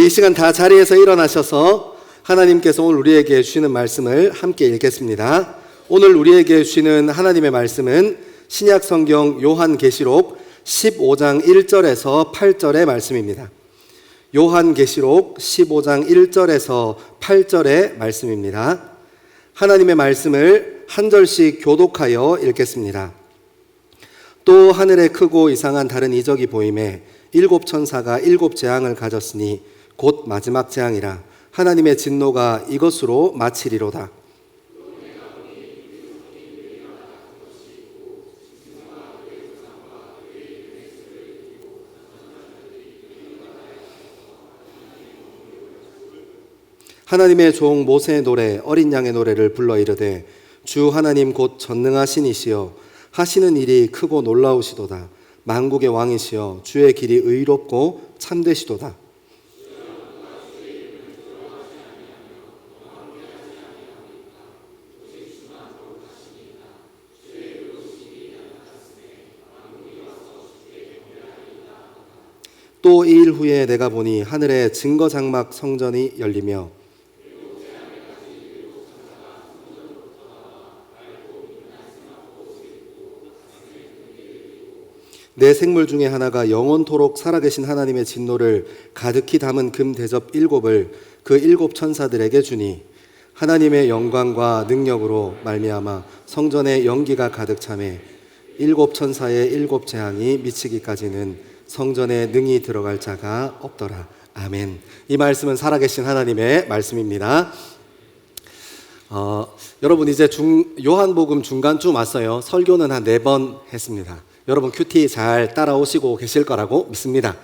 이 시간 다 자리에서 일어나셔서 하나님께서 오늘 우리에게 주시는 말씀을 함께 읽겠습니다. 오늘 우리에게 주시는 하나님의 말씀은 신약 성경 요한계시록 15장 1절에서 8절의 말씀입니다. 요한계시록 15장 1절에서 8절의 말씀입니다. 하나님의 말씀을 한 절씩 교독하여 읽겠습니다. 또 하늘에 크고 이상한 다른 이적이 보이매 일곱 천사가 일곱 재앙을 가졌으니 곧 마지막 재앙이라. 하나님의 진노가 이것으로 마치리로다. 하나님의 종 모세의 노래 어린 양의 노래를 불러 이르되 주 하나님 곧 전능하신 이시여 하시는 일이 크고 놀라우시도다. 만국의 왕이시여 주의 길이 의롭고 참되시도다. 또 이 일 후에 내가 보니 하늘에 증거장막 성전이 열리며 내 생물 중에 하나가 영원토록 살아계신 하나님의 진노를 가득히 담은 금 대접 일곱을 그 일곱 천사들에게 주니 하나님의 영광과 능력으로 말미암아 성전에 연기가 가득 차매 일곱 천사의 일곱 재앙이 미치기까지는 성전에 능히 들어갈 자가 없더라. 아멘. 이 말씀은 살아계신 하나님의 말씀입니다. 여러분 이제 요한복음 중간쯤 왔어요. 설교는 한 4번 했습니다. 여러분 큐티 잘 따라오시고 계실 거라고 믿습니다.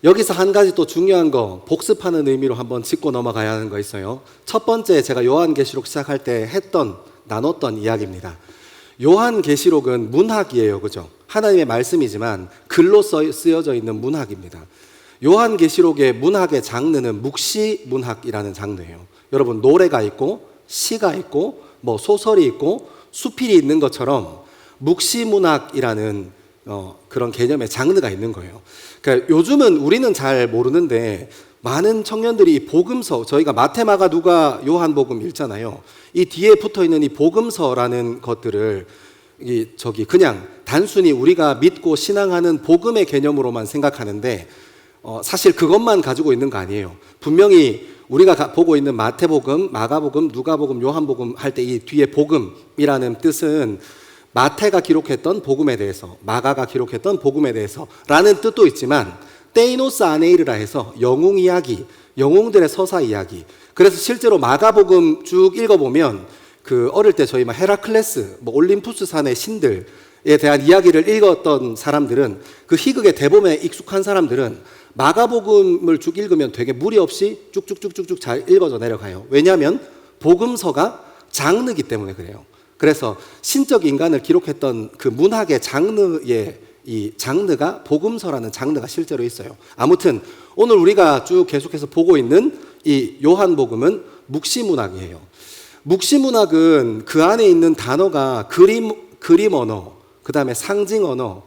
여기서 한 가지 또 중요한 거 복습하는 의미로 한번 짚고 넘어가야 하는 거 있어요. 첫 번째 제가 요한계시록 시작할 때 나눴던 이야기입니다. 요한계시록은 문학이에요. 그죠? 하나님의 말씀이지만 글로 쓰여져 있는 문학입니다. 요한계시록의 문학의 장르는 묵시문학이라는 장르예요. 여러분 노래가 있고 시가 있고 뭐 소설이 있고 수필이 있는 것처럼 묵시문학이라는 그런 개념의 장르가 있는 거예요. 그러니까 요즘은 우리는 잘 모르는데 많은 청년들이 이 복음서, 저희가 마태, 마가, 누가, 요한복음 읽잖아요. 이 뒤에 붙어있는 이 복음서라는 것들을 그냥 단순히 우리가 믿고 신앙하는 복음의 개념으로만 생각하는데 사실 그것만 가지고 있는 거 아니에요. 분명히 우리가 보고 있는 마태복음, 마가복음, 누가복음, 요한복음 할 때 이 뒤에 복음이라는 뜻은 마태가 기록했던 복음에 대해서, 마가가 기록했던 복음에 대해서 라는 뜻도 있지만 테이노스 아네이르라 해서 영웅 이야기, 영웅들의 서사 이야기. 그래서 실제로 마가복음 쭉 읽어보면 어릴 때 저희 헤라클레스, 올림푸스 산의 신들에 대한 이야기를 읽었던 사람들은 그 희극의 대본에 익숙한 사람들은 마가복음을 쭉 읽으면 되게 무리 없이 쭉쭉쭉쭉쭉 잘 읽어져 내려가요. 왜냐하면 복음서가 장르이기 때문에 그래요. 그래서 신적 인간을 기록했던 그 문학의 장르의 이 장르가 복음서라는 장르가 실제로 있어요. 아무튼 오늘 우리가 쭉 계속해서 보고 있는 이 요한복음은 묵시문학이에요. 묵시문학은 그 안에 있는 단어가 그림 언어, 그 다음에 상징 언어,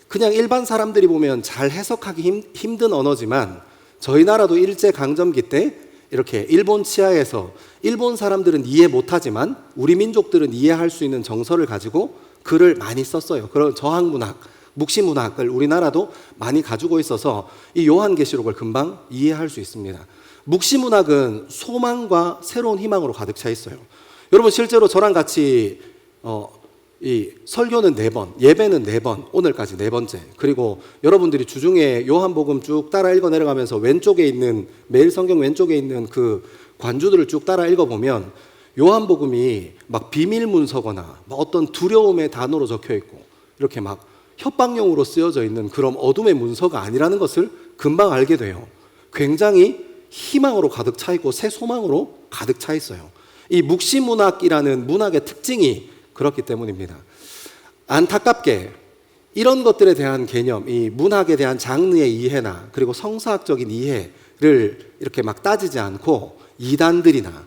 그냥 일반 사람들이 보면 잘 해석하기 힘든 언어지만 저희 나라도 일제강점기 때 이렇게 일본 치하에서 일본 사람들은 이해 못하지만 우리 민족들은 이해할 수 있는 정서를 가지고 글을 많이 썼어요. 그런 저항문학, 묵시문학을 우리나라도 많이 가지고 있어서 이 요한계시록을 금방 이해할 수 있습니다. 묵시문학은 소망과 새로운 희망으로 가득 차 있어요. 여러분 실제로 저랑 같이 이 설교는 4번, 예배는 4번, 오늘까지 4번째. 그리고 여러분들이 주중에 요한복음 쭉 따라 읽어 내려가면서 왼쪽에 있는, 매일 성경 왼쪽에 있는 그 관주들을 쭉 따라 읽어보면 요한복음이 막 비밀 문서거나 어떤 두려움의 단어로 적혀 있고 이렇게 막 협박용으로 쓰여져 있는 그런 어둠의 문서가 아니라는 것을 금방 알게 돼요. 굉장히 희망으로 가득 차 있고 새 소망으로 가득 차 있어요. 이 묵시문학이라는 문학의 특징이 그렇기 때문입니다. 안타깝게 이런 것들에 대한 개념, 이 문학에 대한 장르의 이해나 그리고 성서학적인 이해를 이렇게 막 따지지 않고 이단들이나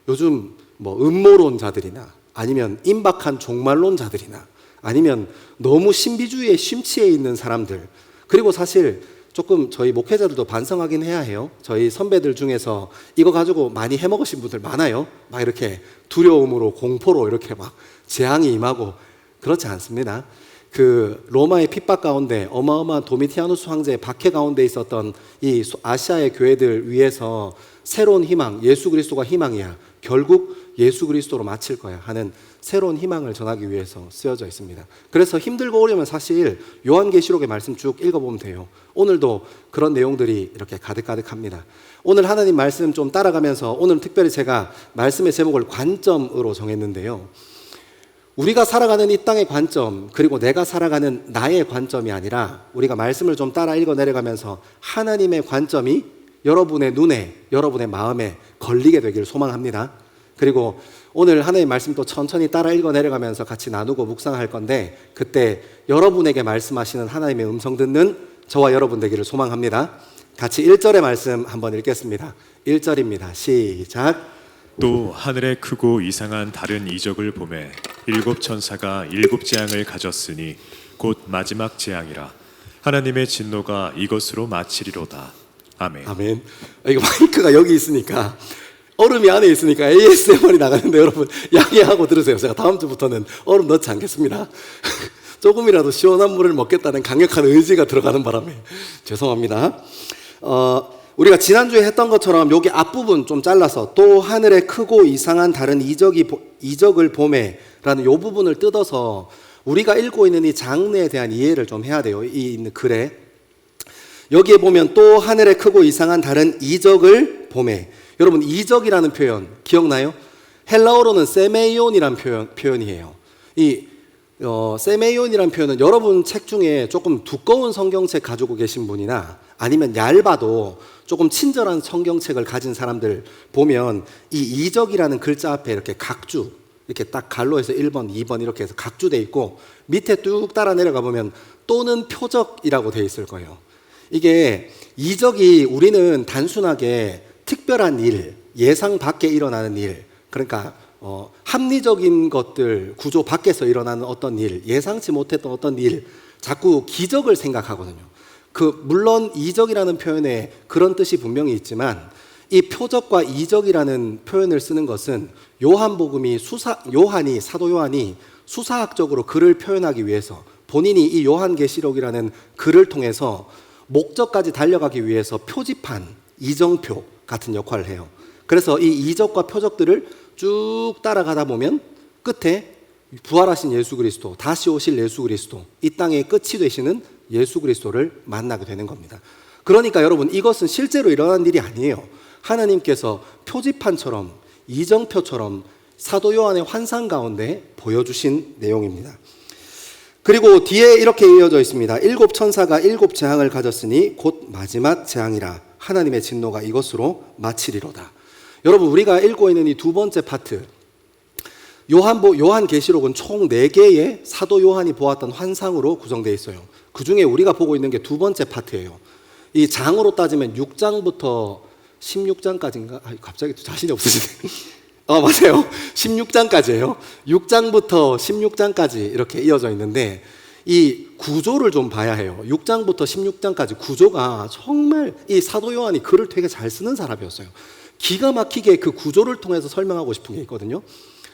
요즘 음모론자들이나 아니면 임박한 종말론자들이나 아니면 너무 신비주의에 심취해 있는 사람들, 그리고 사실 조금 저희 목회자들도 반성하긴 해야 해요. 저희 선배들 중에서 이거 가지고 많이 해먹으신 분들 많아요. 막 이렇게 두려움으로 공포로 이렇게 막 재앙이 임하고 그렇지 않습니다. 그 로마의 핍박 가운데 어마어마한 도미티아누스 황제의 박해 가운데 있었던 이 아시아의 교회들 위해서 새로운 희망, 예수 그리스도가 희망이야, 결국 예수 그리스도로 마칠 거야 하는 새로운 희망을 전하기 위해서 쓰여져 있습니다. 그래서 힘들고 어려우면 사실 요한계시록의 말씀 쭉 읽어보면 돼요. 오늘도 그런 내용들이 이렇게 가득가득합니다. 오늘 하나님 말씀 좀 따라가면서 오늘 특별히 제가 말씀의 제목을 관점으로 정했는데요. 우리가 살아가는 이 땅의 관점, 그리고 내가 살아가는 나의 관점이 아니라 우리가 말씀을 좀 따라 읽어 내려가면서 하나님의 관점이 여러분의 눈에, 여러분의 마음에 걸리게 되기를 소망합니다. 그리고 오늘 하나님의 말씀 또 천천히 따라 읽어 내려가면서 같이 나누고 묵상할 건데, 그때 여러분에게 말씀하시는 하나님의 음성 듣는 저와 여러분 되기를 소망합니다. 같이 1절의 말씀 한번 읽겠습니다. 1절입니다. 시작. 또 하늘에 크고 이상한 다른 이적을 보매 일곱 천사가 일곱 재앙을 가졌으니 곧 마지막 재앙이라. 하나님의 진노가 이것으로 마치리로다. 아멘. 아멘. 이거 마이크가 여기 있으니까 얼음이 안에 있으니까 ASMR이 나가는데 여러분 양해하고 들으세요. 제가 다음 주부터는 얼음 넣지 않겠습니다. 조금이라도 시원한 물을 먹겠다는 강력한 의지가 들어가는 바람에 죄송합니다. 우리가 지난주에 했던 것처럼 여기 앞부분 좀 잘라서 또 하늘에 크고 이상한 다른 이적을 보매라는 이 부분을 뜯어서 우리가 읽고 있는 이 장르에 대한 이해를 좀 해야 돼요. 이 있는 글에 여기에 보면 또 하늘에 크고 이상한 다른 이적을 보매. 여러분 이적이라는 표현 기억나요? 헬라어로는 세메이온이라는 표현이에요. 이 세메이온이라는 표현은 여러분 책 중에 조금 두꺼운 성경책 가지고 계신 분이나 아니면 얇아도 조금 친절한 성경책을 가진 사람들 보면 이 이적이라는 글자 앞에 이렇게 각주, 이렇게 딱 갈로해서 1번, 2번 이렇게 해서 각주돼 있고 밑에 뚝 따라 내려가 보면 또는 표적이라고 돼 있을 거예요. 이게 이적이 우리는 단순하게 특별한 일, 예상 밖에 일어나는 일, 그러니까 합리적인 것들, 구조 밖에서 일어나는 어떤 일, 예상치 못했던 어떤 일, 자꾸 기적을 생각하거든요. 물론 이적이라는 표현에 그런 뜻이 분명히 있지만 이 표적과 이적이라는 표현을 쓰는 것은 사도 요한이 수사학적으로 글을 표현하기 위해서 본인이 이 요한계시록이라는 글을 통해서 목적까지 달려가기 위해서 표지판, 이정표 같은 역할을 해요. 그래서 이 이적과 표적들을 쭉 따라가다 보면 끝에 부활하신 예수 그리스도, 다시 오실 예수 그리스도, 이 땅의 끝이 되시는 예수 그리스도를 만나게 되는 겁니다. 그러니까 여러분 이것은 실제로 일어난 일이 아니에요. 하나님께서 표지판처럼 이정표처럼 사도 요한의 환상 가운데 보여주신 내용입니다. 그리고 뒤에 이렇게 이어져 있습니다. 일곱 천사가 일곱 재앙을 가졌으니 곧 마지막 재앙이라. 하나님의 진노가 이것으로 마치리로다. 여러분 우리가 읽고 있는 이 두 번째 파트, 요한계시록은 총 4개의 사도 요한이 보았던 환상으로 구성되어 있어요. 그 중에 우리가 보고 있는 게 두 번째 파트예요. 이 장으로 따지면 6장부터 16장까지인가? 갑자기 자신이 없으시네. 맞아요. 16장까지예요. 6장부터 16장까지 이렇게 이어져 있는데 이 구조를 좀 봐야 해요. 6장부터 16장까지 구조가 정말 이 사도 요한이 글을 되게 잘 쓰는 사람이었어요. 기가 막히게 그 구조를 통해서 설명하고 싶은 게 있거든요.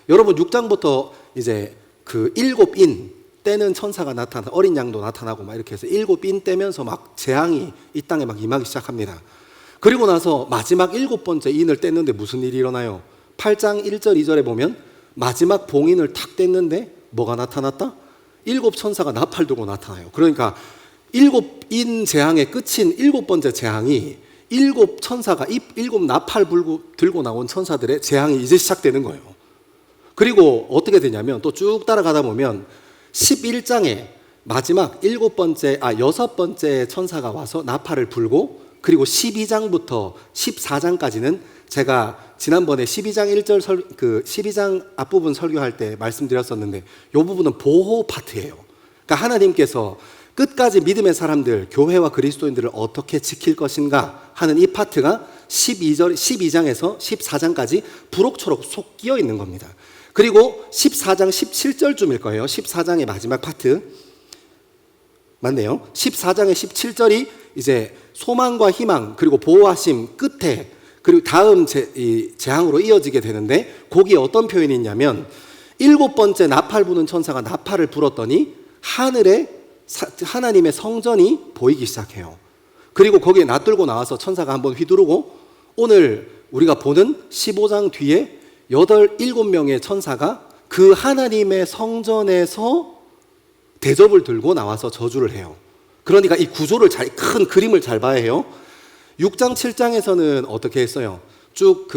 여러분 6장부터 이제 그 7인 떼는 천사가 나타나, 어린 양도 나타나고 막 이렇게 해서 7인 떼면서 막 재앙이 이 땅에 막 임하기 시작합니다. 그리고 나서 마지막 7번째 인을 뗐는데 무슨 일이 일어나요? 8장 1절 2절에 보면 마지막 봉인을 탁 뗐는데 뭐가 나타났다? 7 천사가 나팔 들고 나타나요. 그러니까 7인 재앙의 끝인 7번째 재앙이 7 천사가 7 나팔 들고 나온 천사들의 재앙이 이제 시작되는 거예요. 그리고 어떻게 되냐면 또 쭉 따라가다 보면 11장에 마지막 6번째 천사가 와서 나팔을 불고, 그리고 12장부터 14장까지는 제가 지난번에 12장 1절 12장 앞부분 설교할 때 말씀드렸었는데 이 부분은 보호 파트예요. 그러니까 하나님께서 끝까지 믿음의 사람들, 교회와 그리스도인들을 어떻게 지킬 것인가 하는 이 파트가 12장에서 14장까지 부록초록 속 끼어 있는 겁니다. 그리고 14장 17절쯤일 거예요. 14장의 마지막 파트. 맞네요. 14장의 17절이 이제 소망과 희망 그리고 보호하심 끝에 그리고 다음 재앙으로 이어지게 되는데 거기에 어떤 표현이 있냐면 7번째 나팔 부는 천사가 나팔을 불었더니 하늘에 하나님의 성전이 보이기 시작해요. 그리고 거기에 놔들고 나와서 천사가 한번 휘두르고 오늘 우리가 보는 15장 뒤에 7명의 천사가 그 하나님의 성전에서 대접을 들고 나와서 저주를 해요. 그러니까 이 구조를 큰 그림을 잘 봐야 해요. 6장, 7장에서는 어떻게 했어요? 쭉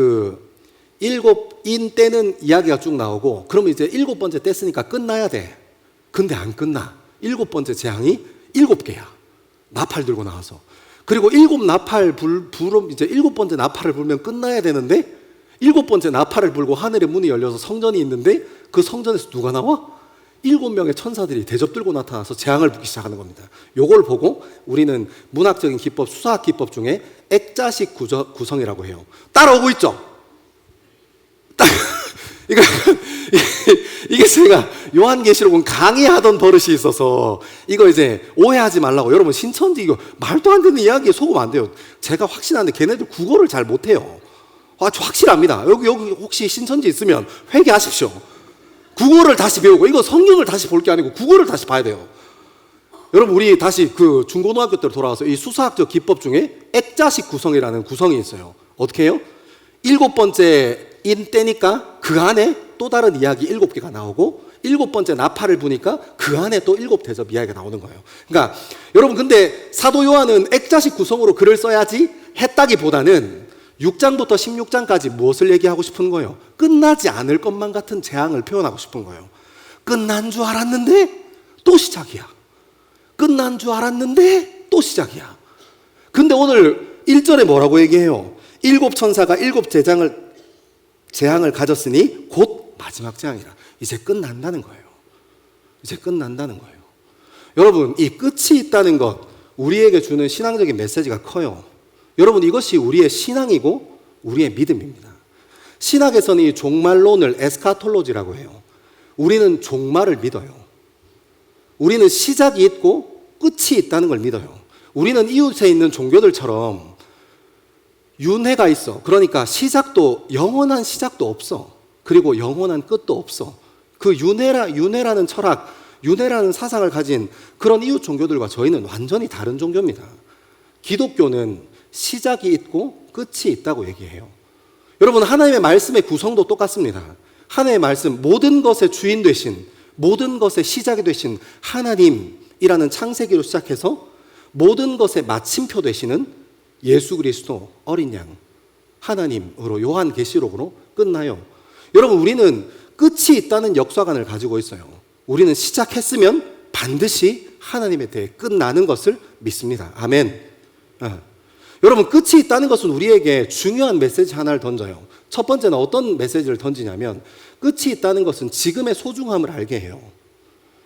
일곱 인 때는 이야기가 쭉 나오고, 그러면 이제 7번째 뗐으니까 끝나야 돼. 근데 안 끝나. 7번째 재앙이 7개야. 나팔 들고 나와서. 그리고 이제 7번째 나팔을 불면 끝나야 되는데, 7번째 나팔을 불고 하늘의 문이 열려서 성전이 있는데, 그 성전에서 누가 나와? 7명의 천사들이 대접 들고 나타나서 재앙을 붓기 시작하는 겁니다. 요걸 보고 우리는 문학적인 기법, 수사학 기법 중에 액자식 구성이라고 해요. 따라오고 있죠? 이게 제가 요한계시록은 강의하던 버릇이 있어서 이거 이제 오해하지 말라고. 여러분 신천지 이거 말도 안 되는 이야기에 속으면 안 돼요. 제가 확신하는데 걔네들 국어를 잘 못해요. 확실합니다. 여기 혹시 신천지 있으면 회개하십시오. 국어를 다시 배우고, 이거 성경을 다시 볼 게 아니고 국어를 다시 봐야 돼요. 여러분 우리 다시 중고등학교 때로 돌아와서 이 수사학적 기법 중에 액자식 구성이라는 구성이 있어요. 어떻게 해요? 7번째 인 때니까 그 안에 또 다른 이야기 7개가 나오고, 7번째 나팔을 부니까 그 안에 또 7대접 이야기가 나오는 거예요. 그러니까 여러분 근데 사도 요한은 액자식 구성으로 글을 써야지 했다기보다는 6장부터 16장까지 무엇을 얘기하고 싶은 거예요? 끝나지 않을 것만 같은 재앙을 표현하고 싶은 거예요. 끝난 줄 알았는데 또 시작이야. 끝난 줄 알았는데 또 시작이야. 근데 오늘 1절에 뭐라고 얘기해요? 7천사가 7재앙을 가졌으니 곧 마지막 재앙이라. 이제 끝난다는 거예요. 이제 끝난다는 거예요. 여러분 이 끝이 있다는 것, 우리에게 주는 신앙적인 메시지가 커요. 여러분 이것이 우리의 신앙이고 우리의 믿음입니다. 신학에서는 이 종말론을 에스카톨로지라고 해요. 우리는 종말을 믿어요. 우리는 시작이 있고 끝이 있다는 걸 믿어요. 우리는 이웃에 있는 종교들처럼 윤회가 있어. 그러니까 영원한 시작도 없어. 그리고 영원한 끝도 없어. 그 윤회라는 철학, 윤회라는 사상을 가진 그런 이웃 종교들과 저희는 완전히 다른 종교입니다. 기독교는 시작이 있고 끝이 있다고 얘기해요. 여러분 하나님의 말씀의 구성도 똑같습니다. 하나님의 말씀, 모든 것의 주인 되신, 모든 것의 시작이 되신 하나님이라는 창세기로 시작해서 모든 것의 마침표 되시는 예수 그리스도 어린 양 하나님으로 요한계시록으로 끝나요. 여러분 우리는 끝이 있다는 역사관을 가지고 있어요. 우리는 시작했으면 반드시 하나님에 대해 끝나는 것을 믿습니다. 아멘. 여러분 끝이 있다는 것은 우리에게 중요한 메시지 하나를 던져요. 첫 번째는 어떤 메시지를 던지냐면, 끝이 있다는 것은 지금의 소중함을 알게 해요.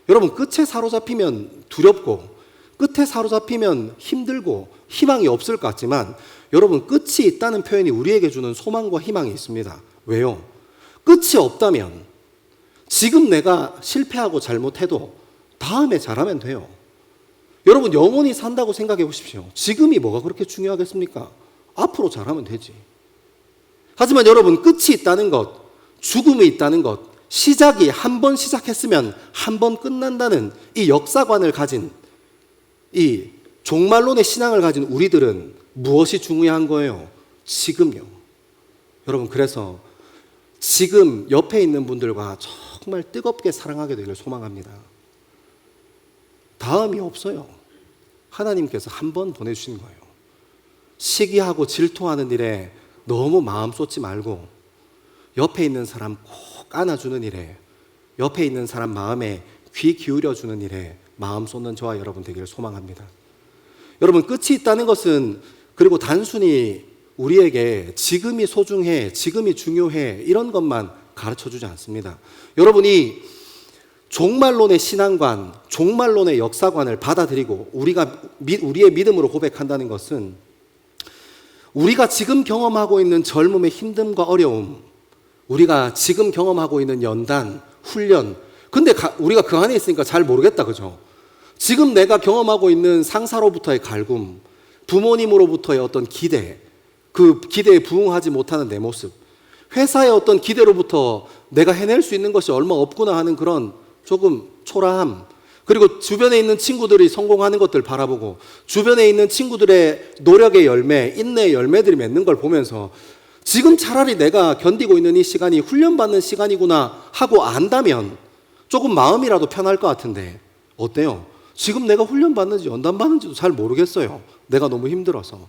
여러분 끝에 사로잡히면 두렵고, 끝에 사로잡히면 힘들고 희망이 없을 것 같지만, 여러분 끝이 있다는 표현이 우리에게 주는 소망과 희망이 있습니다. 왜요? 끝이 없다면 지금 내가 실패하고 잘못해도 다음에 잘하면 돼요. 여러분 영원히 산다고 생각해 보십시오. 지금이 뭐가 그렇게 중요하겠습니까? 앞으로 잘하면 되지. 하지만 여러분 끝이 있다는 것, 죽음이 있다는 것, 시작이 한 번 시작했으면 한 번 끝난다는 이 역사관을 가진, 이 종말론의 신앙을 가진 우리들은 무엇이 중요한 거예요? 지금요. 여러분 그래서 지금 옆에 있는 분들과 정말 뜨겁게 사랑하게 되기를 소망합니다. 다음이 없어요. 하나님께서 한 번 보내주신 거예요. 시기하고 질투하는 일에 너무 마음 쏟지 말고 옆에 있는 사람 꼭 안아주는 일에, 옆에 있는 사람 마음에 귀 기울여주는 일에 마음 쏟는 저와 여러분 되기를 소망합니다. 여러분 끝이 있다는 것은 그리고 단순히 우리에게 지금이 소중해, 지금이 중요해 이런 것만 가르쳐주지 않습니다. 여러분이 종말론의 신앙관, 종말론의 역사관을 받아들이고 우리의 믿음으로 고백한다는 것은 우리가 지금 경험하고 있는 젊음의 힘듦과 어려움, 우리가 지금 경험하고 있는 연단, 훈련, 근데 우리가 그 안에 있으니까 잘 모르겠다, 그죠? 지금 내가 경험하고 있는 상사로부터의 갈굼, 부모님으로부터의 어떤 기대, 그 기대에 부응하지 못하는 내 모습, 회사의 어떤 기대로부터 내가 해낼 수 있는 것이 얼마 없구나 하는 그런 조금 초라함, 그리고 주변에 있는 친구들이 성공하는 것들 바라보고 주변에 있는 친구들의 노력의 열매, 인내의 열매들이 맺는 걸 보면서 지금 차라리 내가 견디고 있는 이 시간이 훈련받는 시간이구나 하고 안다면 조금 마음이라도 편할 것 같은데 어때요? 지금 내가 훈련받는지 연단받는지도 잘 모르겠어요. 내가 너무 힘들어서.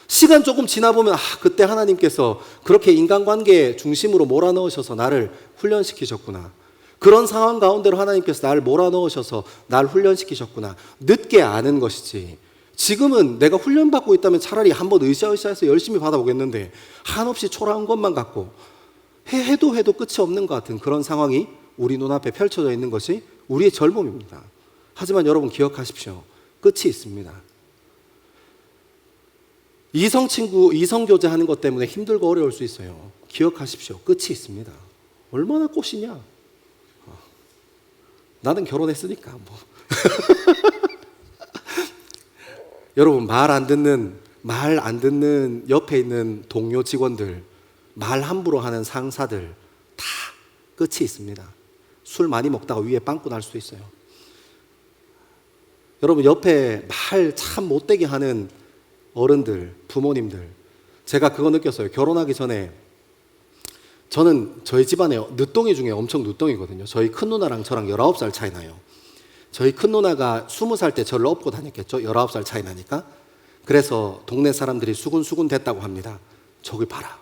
시간 조금 지나보면 그때 하나님께서 그렇게 인간관계 중심으로 몰아넣으셔서 나를 훈련시키셨구나. 그런 상황 가운데로 하나님께서 나를 몰아넣으셔서 나를 훈련시키셨구나. 늦게 아는 것이지. 지금은 내가 훈련받고 있다면 차라리 한번 으쌰으쌰해서 열심히 받아보겠는데 한없이 초라한 것만 갖고 해도 끝이 없는 것 같은 그런 상황이 우리 눈앞에 펼쳐져 있는 것이 우리의 젊음입니다. 하지만 여러분 기억하십시오. 끝이 있습니다. 이성교제 하는 것 때문에 힘들고 어려울 수 있어요. 기억하십시오. 끝이 있습니다. 얼마나 꽃이냐? 나는 결혼했으니까 뭐. 여러분 말 안 듣는 옆에 있는 동료 직원들, 말 함부로 하는 상사들 다 끝이 있습니다. 술 많이 먹다가 위에 빵꾸 날 수도 있어요. 여러분 옆에 말 참 못되게 하는 어른들, 부모님들, 제가 그거 느꼈어요. 결혼하기 전에 저는 저희 집안에 늦둥이 중에 엄청 늦둥이거든요. 저희 큰 누나랑 저랑 19살 차이 나요. 저희 큰 누나가 20살 때 저를 업고 다녔겠죠. 19살 차이 나니까. 그래서 동네 사람들이 수군수군 됐다고 합니다. 저기 봐라.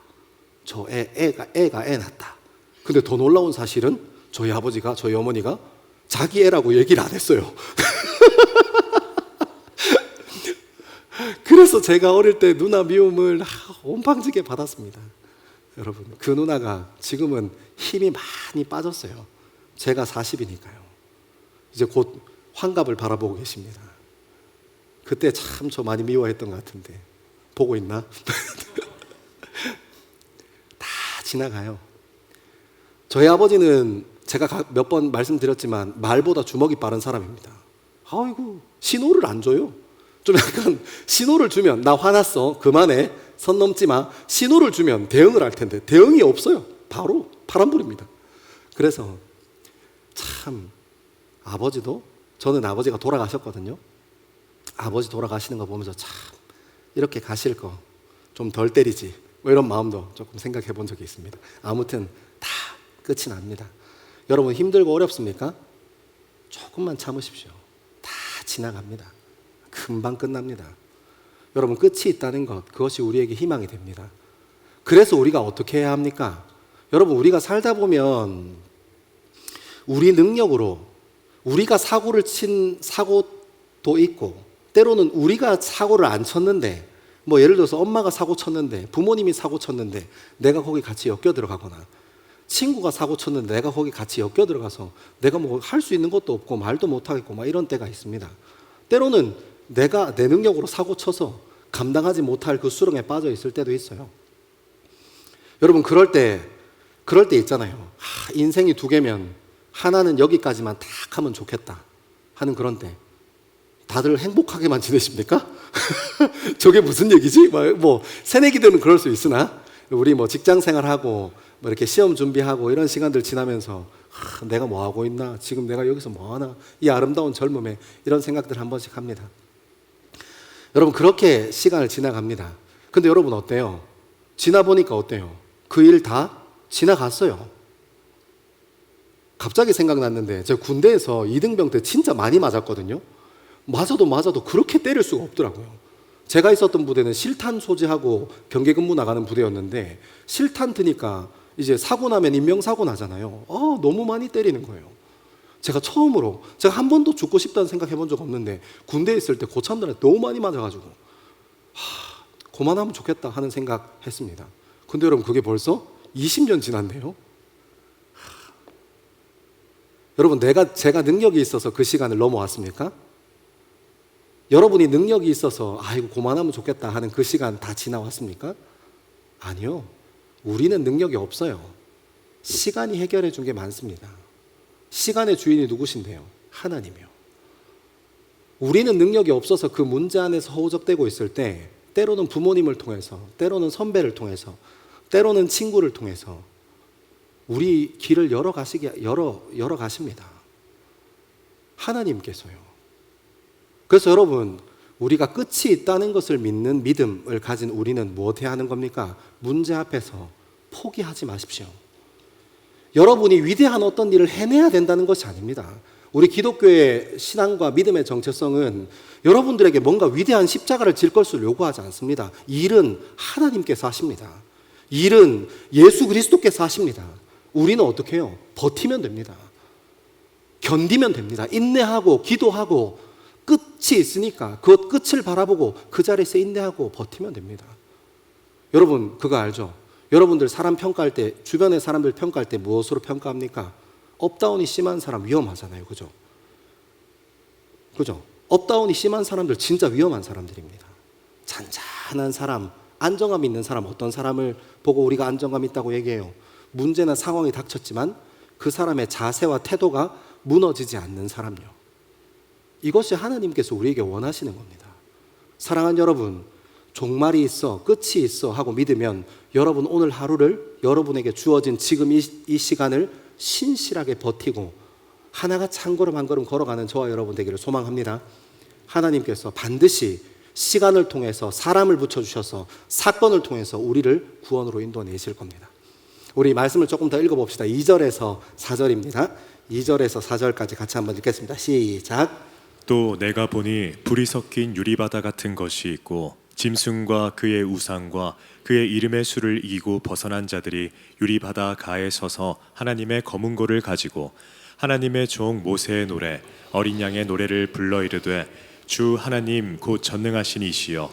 저 애가 애 낳았다. 근데 더 놀라운 사실은 저희 아버지가, 저희 어머니가 자기 애라고 얘기를 안 했어요. 그래서 제가 어릴 때 누나 미움을 온방지게 받았습니다. 여러분, 그 누나가 지금은 힘이 많이 빠졌어요. 제가 40이니까요. 이제 곧 환갑을 바라보고 계십니다. 그때 참 저 많이 미워했던 것 같은데 보고 있나? 다 지나가요. 저희 아버지는 제가 몇 번 말씀드렸지만 말보다 주먹이 빠른 사람입니다. 아이고 신호를 안 줘요. 좀 약간 신호를 주면 나 화났어 그만해 선 넘지 마 신호를 주면 대응을 할 텐데 대응이 없어요. 바로 파란불입니다. 그래서 참 아버지도 저는 아버지가 돌아가셨거든요. 아버지 돌아가시는 거 보면서 참 이렇게 가실 거 좀 덜 때리지 뭐 이런 마음도 조금 생각해 본 적이 있습니다. 아무튼 다 끝이 납니다. 여러분 힘들고 어렵습니까? 조금만 참으십시오. 다 지나갑니다. 금방 끝납니다. 여러분 끝이 있다는 것 그것이 우리에게 희망이 됩니다. 그래서 우리가 어떻게 해야 합니까? 여러분 우리가 살다 보면 우리 능력으로 우리가 사고를 친 사고도 있고 때로는 우리가 사고를 안 쳤는데 뭐 예를 들어서 엄마가 사고 쳤는데 부모님이 사고 쳤는데 내가 거기 같이 엮여 들어가거나 친구가 사고 쳤는데 내가 거기 같이 엮여 들어가서 내가 뭐 할 수 있는 것도 없고 말도 못 하겠고 막 이런 때가 있습니다. 때로는 내가 내 능력으로 사고 쳐서 감당하지 못할 그 수렁에 빠져 있을 때도 있어요. 여러분 그럴 때 있잖아요. 인생이 두 개면 하나는 여기까지만 딱 하면 좋겠다 하는 그런 때 다들 행복하게만 지내십니까? 저게 무슨 얘기지? 뭐 새내기들은 그럴 수 있으나 우리 뭐 직장 생활하고 뭐 이렇게 시험 준비하고 이런 시간들 지나면서 내가 뭐 하고 있나? 지금 내가 여기서 뭐 하나? 이 아름다운 젊음에 이런 생각들 한 번씩 합니다. 여러분 그렇게 시간을 지나갑니다. 근데 여러분 어때요? 지나보니까 어때요? 그 일 다 지나갔어요. 갑자기 생각났는데 제가 군대에서 이등병 때 진짜 많이 맞았거든요. 맞아도 그렇게 때릴 수가 없더라고요. 제가 있었던 부대는 실탄 소지하고 경계 근무 나가는 부대였는데 실탄 트니까 이제 사고 나면 인명사고 나잖아요. 너무 많이 때리는 거예요. 제가 처음으로 제가 한 번도 죽고 싶다는 생각 해본 적 없는데 군대에 있을 때 고참들한테 너무 많이 맞아가지고 그만하면 좋겠다 하는 생각 했습니다. 근데 여러분 그게 벌써 20년 지났네요. 여러분 제가 능력이 있어서 그 시간을 넘어왔습니까? 여러분이 능력이 있어서 아이고 그만하면 좋겠다 하는 그 시간 다 지나왔습니까? 아니요. 우리는 능력이 없어요. 시간이 해결해 준 게 많습니다. 시간의 주인이 누구신데요? 하나님이요. 우리는 능력이 없어서 그 문제 안에서 허우적대고 있을 때 때로는 부모님을 통해서, 때로는 선배를 통해서, 때로는 친구를 통해서 우리 길을 열어 가십니다. 하나님께서요. 그래서 여러분, 우리가 끝이 있다는 것을 믿는 믿음을 가진 우리는 무엇해야 하는 겁니까? 문제 앞에서 포기하지 마십시오. 여러분이 위대한 어떤 일을 해내야 된다는 것이 아닙니다. 우리 기독교의 신앙과 믿음의 정체성은 여러분들에게 뭔가 위대한 십자가를 질 것을 요구하지 않습니다. 일은 하나님께서 하십니다. 일은 예수 그리스도께서 하십니다. 우리는 어떻게 해요? 버티면 됩니다. 견디면 됩니다. 인내하고 기도하고 끝이 있으니까 그 끝을 바라보고 그 자리에서 인내하고 버티면 됩니다. 여러분 그거 알죠? 여러분들 사람 평가할 때, 주변의 사람들 평가할 때 무엇으로 평가합니까? 업다운이 심한 사람 위험하잖아요. 그죠? 그죠? 업다운이 심한 사람들 진짜 위험한 사람들입니다. 잔잔한 사람, 안정감 있는 사람, 어떤 사람을 보고 우리가 안정감 있다고 얘기해요? 문제나 상황이 닥쳤지만 그 사람의 자세와 태도가 무너지지 않는 사람요. 이것이 하나님께서 우리에게 원하시는 겁니다. 사랑하는 여러분, 종말이 있어, 끝이 있어 하고 믿으면 여러분 오늘 하루를, 여러분에게 주어진 지금 이 시간을 신실하게 버티고 하나같이 한 걸음 한 걸음 걸어가는 저와 여러분 되기를 소망합니다. 하나님께서 반드시 시간을 통해서 사람을 붙여주셔서 사건을 통해서 우리를 구원으로 인도내실 겁니다. 우리 말씀을 조금 더 읽어봅시다. 2절에서 4절입니다. 2절에서 4절까지 같이 한번 읽겠습니다. 시작. 또 내가 보니 불이 섞인 유리바다 같은 것이 있고 짐승과 그의 우상과 그의 이름의 수를 이기고 벗어난 자들이 유리바다 가에 서서 하나님의 검은고를 가지고 하나님의 종 모세의 노래 어린 양의 노래를 불러 이르되 주 하나님 곧 전능하신 이시여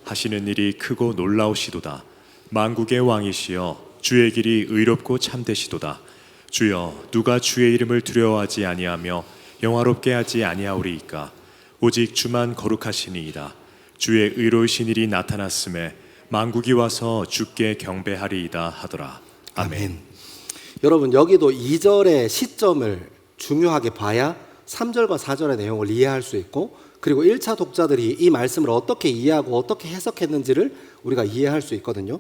하시는 일이 크고 놀라우시도다. 만국의 왕이시여 주의 길이 의롭고 참되시도다. 주여 누가 주의 이름을 두려워하지 아니하며 영화롭게 하지 아니하오리이까. 오직 주만 거룩하시니이다. 주의 의로우신 일이 나타났음에 만국이 와서 주께 경배하리이다 하더라. 아멘. 여러분 여기도 2절의 시점을 중요하게 봐야 3절과 4절의 내용을 이해할 수 있고, 그리고 1차 독자들이 이 말씀을 어떻게 이해하고 어떻게 해석했는지를 우리가 이해할 수 있거든요.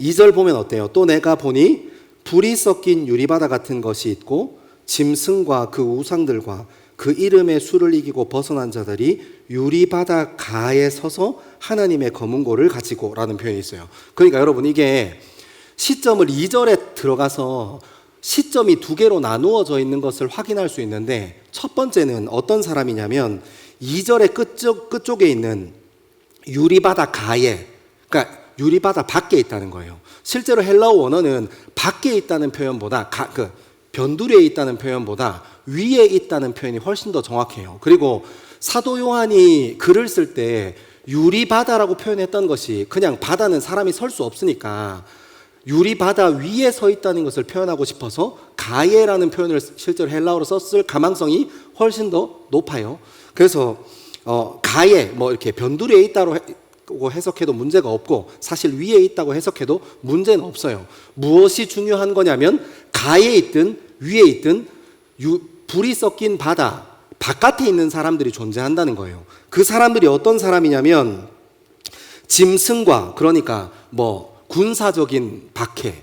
2절 보면 어때요? 또 내가 보니 불이 섞인 유리바다 같은 것이 있고 짐승과 그 우상들과 그 이름의 수를 이기고 벗어난 자들이 유리바다 가에 서서 하나님의 검은고를 가지고 라는 표현이 있어요. 그러니까 여러분 이게 시점을 2절에 들어가서 시점이 두 개로 나누어져 있는 것을 확인할 수 있는데, 첫 번째는 어떤 사람이냐면 2절의 끝쪽에 있는 유리바다 가에, 그러니까 유리바다 밖에 있다는 거예요. 실제로 헬라어 원어는 밖에 있다는 표현보다 변두리에 있다는 표현보다 위에 있다는 표현이 훨씬 더 정확해요. 그리고 사도 요한이 글을 쓸 때 유리바다라고 표현했던 것이 그냥 바다는 사람이 설 수 없으니까 유리바다 위에 서 있다는 것을 표현하고 싶어서 가예라는 표현을 실제로 헬라어로 썼을 가망성이 훨씬 더 높아요. 그래서 가예 이렇게 변두리에 있다고 해석해도 문제가 없고 사실 위에 있다고 해석해도 문제는 없어요. 무엇이 중요한 거냐면 가에 있든 위에 있든 불이 섞인 바다 바깥에 있는 사람들이 존재한다는 거예요. 그 사람들이 어떤 사람이냐면 짐승과, 그러니까 군사적인 박해,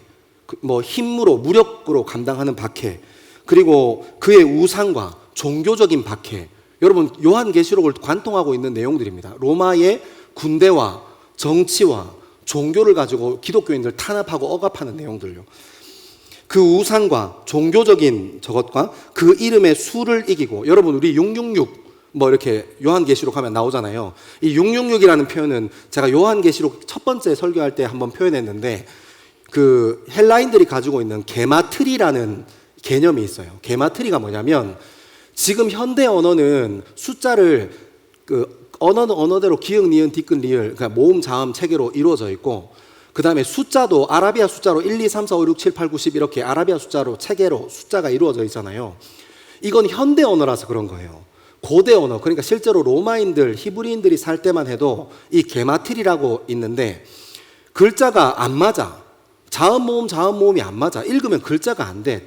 힘으로 무력으로 감당하는 박해, 그리고 그의 우상과 종교적인 박해. 여러분 요한계시록을 관통하고 있는 내용들입니다. 로마의 군대와 정치와 종교를 가지고 기독교인들 탄압하고 억압하는 내용들요. 그 우상과 종교적인 저것과 그 이름의 수를 이기고, 여러분 우리 666 이렇게 요한계시록 하면 나오잖아요. 이 666이라는 표현은 제가 요한계시록 첫 번째 설교할 때 한번 표현했는데, 그 헬라인들이 가지고 있는 게마트리라는 개념이 있어요. 게마트리가 뭐냐면 지금 현대 언어는 숫자를 언어대로 기역, 니은, 디귿, 리을, 그러니까 모음, 자음, 체계로 이루어져 있고, 그 다음에 숫자도 아라비아 숫자로 1, 2, 3, 4, 5, 6, 7, 8, 9, 10 이렇게 아라비아 숫자로 체계로 숫자가 이루어져 있잖아요. 이건 현대 언어라서 그런 거예요. 고대 언어, 그러니까 실제로 로마인들, 히브리인들이 살 때만 해도 이 게마트리라고 있는데 글자가 안 맞아. 자음 모음이 안 맞아. 읽으면 글자가 안 돼.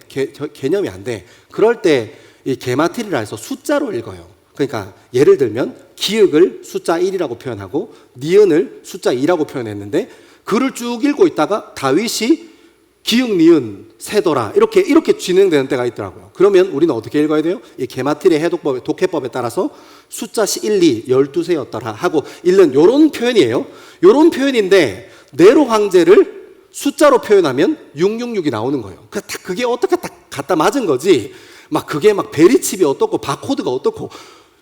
개념이 안 돼. 그럴 때 이 게마트리라 해서 숫자로 읽어요. 그러니까 예를 들면 기역을 숫자 1이라고 표현하고 니은을 숫자 2라고 표현했는데 글을 쭉 읽고 있다가 다윗이 기역 니은 세더라 이렇게 진행되는 때가 있더라고요. 그러면 우리는 어떻게 읽어야 돼요? 이 게마트리아 해독법의 독해법에 따라서 숫자 1, 2, 12세였더라 하고 읽는 요런 표현이에요. 요런 표현인데 네로 황제를 숫자로 표현하면 666이 나오는 거예요. 그게 어떻게 딱 갖다 맞은 거지. 막 그게 막 베리칩이 어떻고 바코드가 어떻고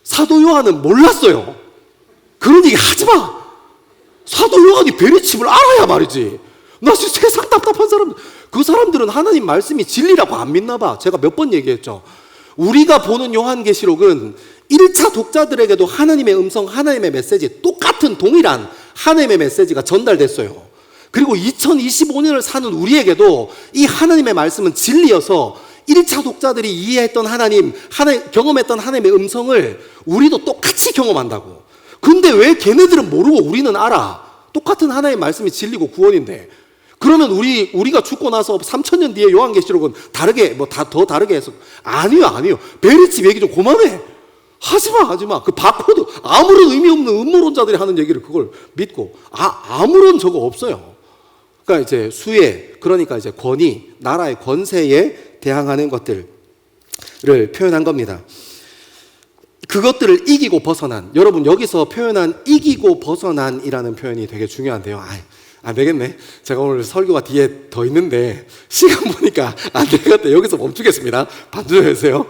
사도 요한은 몰랐어요. 그런 얘기 하지 마. 사도 요한이 베리칩을 알아야 말이지. 나 진짜 세상 답답한 사람들. 그 사람들은 하나님 말씀이 진리라고 안 믿나 봐. 제가 몇 번 얘기했죠. 우리가 보는 요한계시록은 1차 독자들에게도 하나님의 음성, 하나님의 메시지, 똑같은 동일한 하나님의 메시지가 전달됐어요. 그리고 2025년을 사는 우리에게도 이 하나님의 말씀은 진리여서 1차 독자들이 이해했던 하나님, 경험했던 하나님의 음성을 우리도 똑같이 경험한다고. 근데 왜 걔네들은 모르고 우리는 알아? 똑같은 하나님의 말씀이 진리고 구원인데. 그러면 우리가 죽고 나서 3000년 뒤에 요한계시록은 다르게, 더 다르게 해서. 아니요. 베리칩 얘기 좀 그만해. 하지 마. 그 바코드, 아무런 의미 없는 음모론자들이 하는 얘기를 그걸 믿고. 아무런 저거 없어요. 그러니까 이제 수혜, 그러니까 이제 권위, 나라의 권세에 대항하는 것들을 표현한 겁니다. 그것들을 이기고 벗어난, 여러분 여기서 표현한 이기고 벗어난이라는 표현이 되게 중요한데요. 안 되겠네. 제가 오늘 설교가 뒤에 더 있는데 시간 보니까 안 되겠다. 여기서 멈추겠습니다. 반주 좀 해주세요.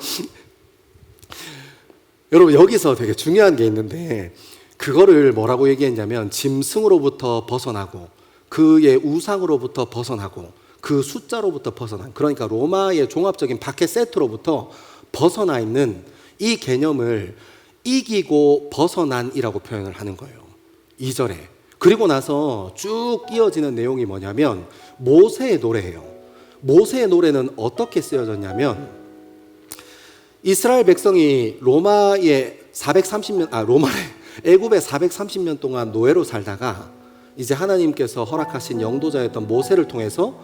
여러분 여기서 되게 중요한 게 있는데 그거를 뭐라고 얘기했냐면 짐승으로부터 벗어나고 그의 우상으로부터 벗어나고 그 숫자로부터 벗어난, 그러니까 로마의 종합적인 박해 세트로부터 벗어나 있는 이 개념을 이기고 벗어난이라고 표현을 하는 거예요. 2절에. 그리고 나서 쭉 이어지는 내용이 뭐냐면 모세의 노래예요. 모세의 노래는 어떻게 쓰여졌냐면 이스라엘 백성이 애굽에 430년 동안 노예로 살다가 이제 하나님께서 허락하신 영도자였던 모세를 통해서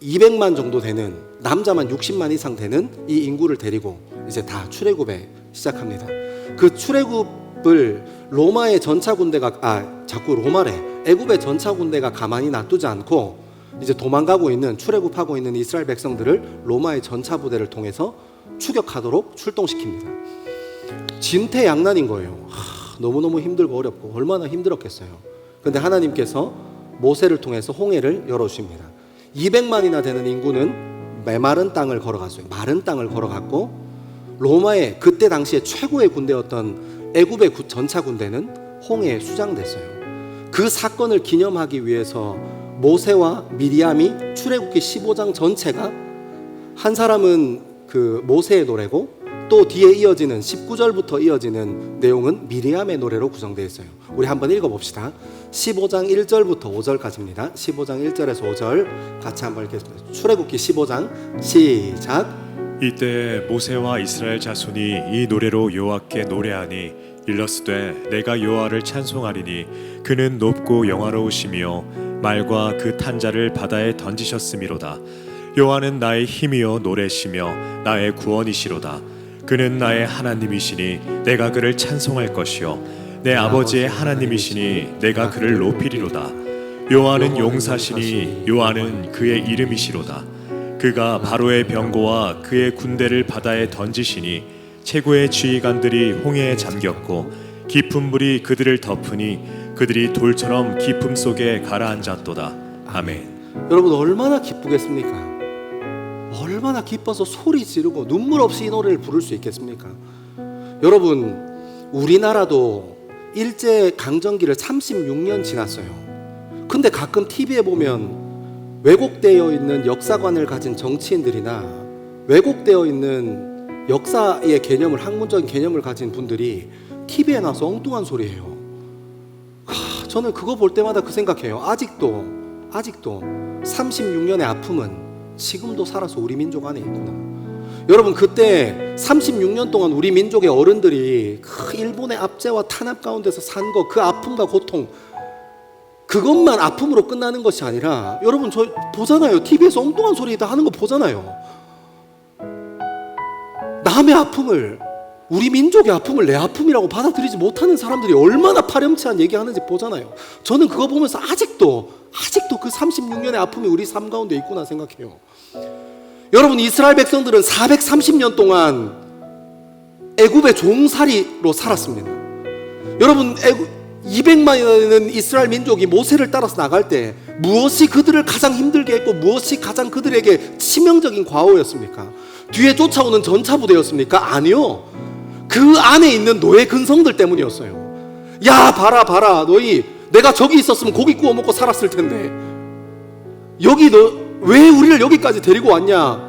200만 정도 되는, 남자만 60만 이상 되는 이 인구를 데리고 이제 다 출애굽에 시작합니다. 그 출애굽을 로마의 전차 군대가 자꾸 로마래. 애굽의 전차 군대가 가만히 놔두지 않고 이제 도망가고 있는, 출애굽하고 있는 이스라엘 백성들을 로마의 전차 부대를 통해서 추격하도록 출동시킵니다. 진퇴양난인 거예요. 너무너무 힘들고 어렵고 얼마나 힘들었겠어요. 그런데 하나님께서 모세를 통해서 홍해를 열어주십니다. 200만이나 되는 인구는 메마른 땅을 걸어갔어요. 마른 땅을 걸어갔고 로마의 그때 당시에 최고의 군대였던 애굽의 전차 군대는 홍해에 수장됐어요. 그 사건을 기념하기 위해서 모세와 미리암이 출애굽기 15장 전체가, 한 사람은 그 모세의 노래고 또 뒤에 이어지는 19절부터 이어지는 내용은 미리암의 노래로 구성되어 있어요. 우리 한번 읽어봅시다. 15장 1절부터 5절까지입니다. 15장 1절에서 5절 같이 한번 읽겠습니다. 출애굽기 15장 시작. 이때 모세와 이스라엘 자손이 이 노래로 여호와께 노래하니 일러스되 내가 여호와를 찬송하리니 그는 높고 영화로우시며 말과 그 탄자를 바다에 던지셨음이로다. 여호와는 나의 힘이요 노래시며 나의 구원이시로다. 그는 나의 하나님이시니 내가 그를 찬송할 것이요 내 아버지의 하나님이시니 내가 그를 높이리로다. 여호와는 용사시니 여호와는 그의 이름이시로다. 그가 바로의 병거와 그의 군대를 바다에 던지시니 최고의 지휘관들이 홍해에 잠겼고 깊은 물이 그들을 덮으니 그들이 돌처럼 깊음 속에 가라앉았도다. 아멘. 여러분 얼마나 기쁘겠습니까? 얼마나 기뻐서 소리 지르고 눈물 없이 이 노래를 부를 수 있겠습니까? 여러분 우리나라도 일제 강점기를 36년 지났어요. 근데 가끔 TV에 보면 왜곡되어 있는 역사관을 가진 정치인들이나 왜곡되어 있는 역사의 개념을, 학문적인 개념을 가진 분들이 TV에 나와서 엉뚱한 소리예요. 저는 그거 볼 때마다 그 생각해요. 아직도 36년의 아픔은 지금도 살아서 우리 민족 안에 있구나. 여러분 그때 36년 동안 우리 민족의 어른들이 그 일본의 압제와 탄압 가운데서 산 거, 그 아픔과 고통, 그것만 아픔으로 끝나는 것이 아니라, 여러분 저 보잖아요. TV에서 엉뚱한 소리 다 하는 거 보잖아요. 남의 아픔을 우리 민족의 아픔을 내 아픔이라고 받아들이지 못하는 사람들이 얼마나 파렴치한 얘기하는지 보잖아요. 저는 그거 보면서 아직도 그 36년의 아픔이 우리 삶 가운데 있구나 생각해요. 여러분, 이스라엘 백성들은 430년 동안 애굽의 종살이로 살았습니다. 여러분, 200만이나 되는 이스라엘 민족이 모세를 따라서 나갈 때 무엇이 그들을 가장 힘들게 했고 무엇이 가장 그들에게 치명적인 과오였습니까? 뒤에 쫓아오는 전차 부대였습니까? 아니요. 그 안에 있는 노예 근성들 때문이었어요. 야, 봐라 너희, 내가 저기 있었으면 고기 구워 먹고 살았을 텐데 여기 너 왜 우리를 여기까지 데리고 왔냐?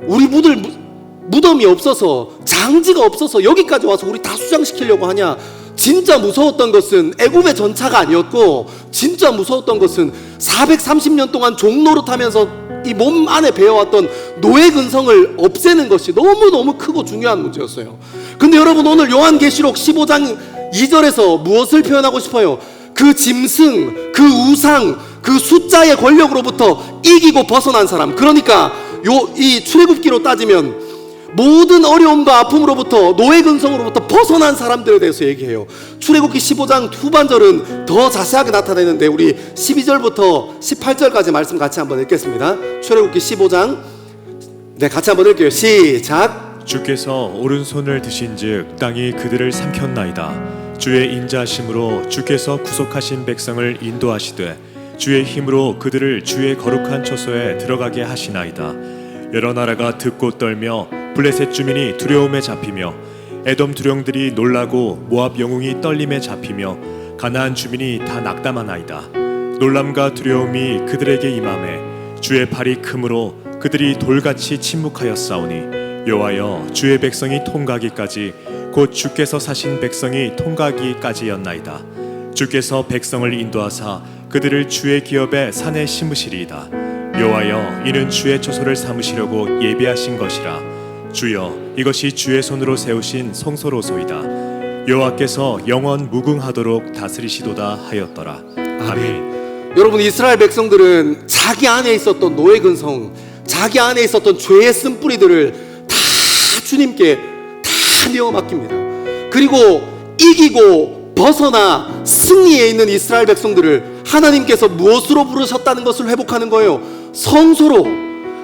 우리 무덤이 없어서, 장지가 없어서 여기까지 와서 우리 다 수장시키려고 하냐? 진짜 무서웠던 것은 애굽의 전차가 아니었고, 진짜 무서웠던 것은 430년 동안 종노릇하면서 이 몸 안에 배어왔던 노예 근성을 없애는 것이 너무너무 크고 중요한 문제였어요. 근데 여러분, 오늘 요한계시록 15장 2절에서 무엇을 표현하고 싶어요? 그 짐승, 그 우상, 그 숫자의 권력으로부터 이기고 벗어난 사람, 그러니까 이 출애굽기로 따지면 모든 어려움과 아픔으로부터, 노예 근성으로부터 벗어난 사람들에 대해서 얘기해요. 출애굽기 15장 후반절은 더 자세하게 나타내는데 우리 12절부터 18절까지 말씀 같이 한번 읽겠습니다. 출애굽기 15장 같이 한번 읽게요. 시작. 주께서 오른손을 드신즉 땅이 그들을 삼켰나이다. 주의 인자심으로 주께서 구속하신 백성을 인도하시되 주의 힘으로 그들을 주의 거룩한 처소에 들어가게 하시나이다. 여러 나라가 듣고 떨며 블레셋 주민이 두려움에 잡히며 에돔 두령들이 놀라고 모압 영웅이 떨림에 잡히며 가나안 주민이 다 낙담하나이다. 놀람과 두려움이 그들에게 임하매 주의 팔이 크므로 그들이 돌같이 침묵하였사오니 여호와여, 주의 백성이 통과하기까지 곧 주께서 사신 백성이 통과하기까지였나이다. 주께서 백성을 인도하사 그들을 주의 기업에 산에 심으시리이다. 여호와여, 이는 주의 처소를 삼으시려고 예비하신 것이라. 주여, 이것이 주의 손으로 세우신 성소로소이다. 여호와께서 영원 무궁하도록 다스리시도다 하였더라. 아멘. 여러분, 이스라엘 백성들은 자기 안에 있었던 노예 근성, 자기 안에 있었던 죄의 쓴뿌리들을 다 주님께 다 내어 맡깁니다. 그리고 이기고 벗어나 승리에 있는 이스라엘 백성들을 하나님께서 무엇으로 부르셨다는 것을 회복하는 거예요? 성소로,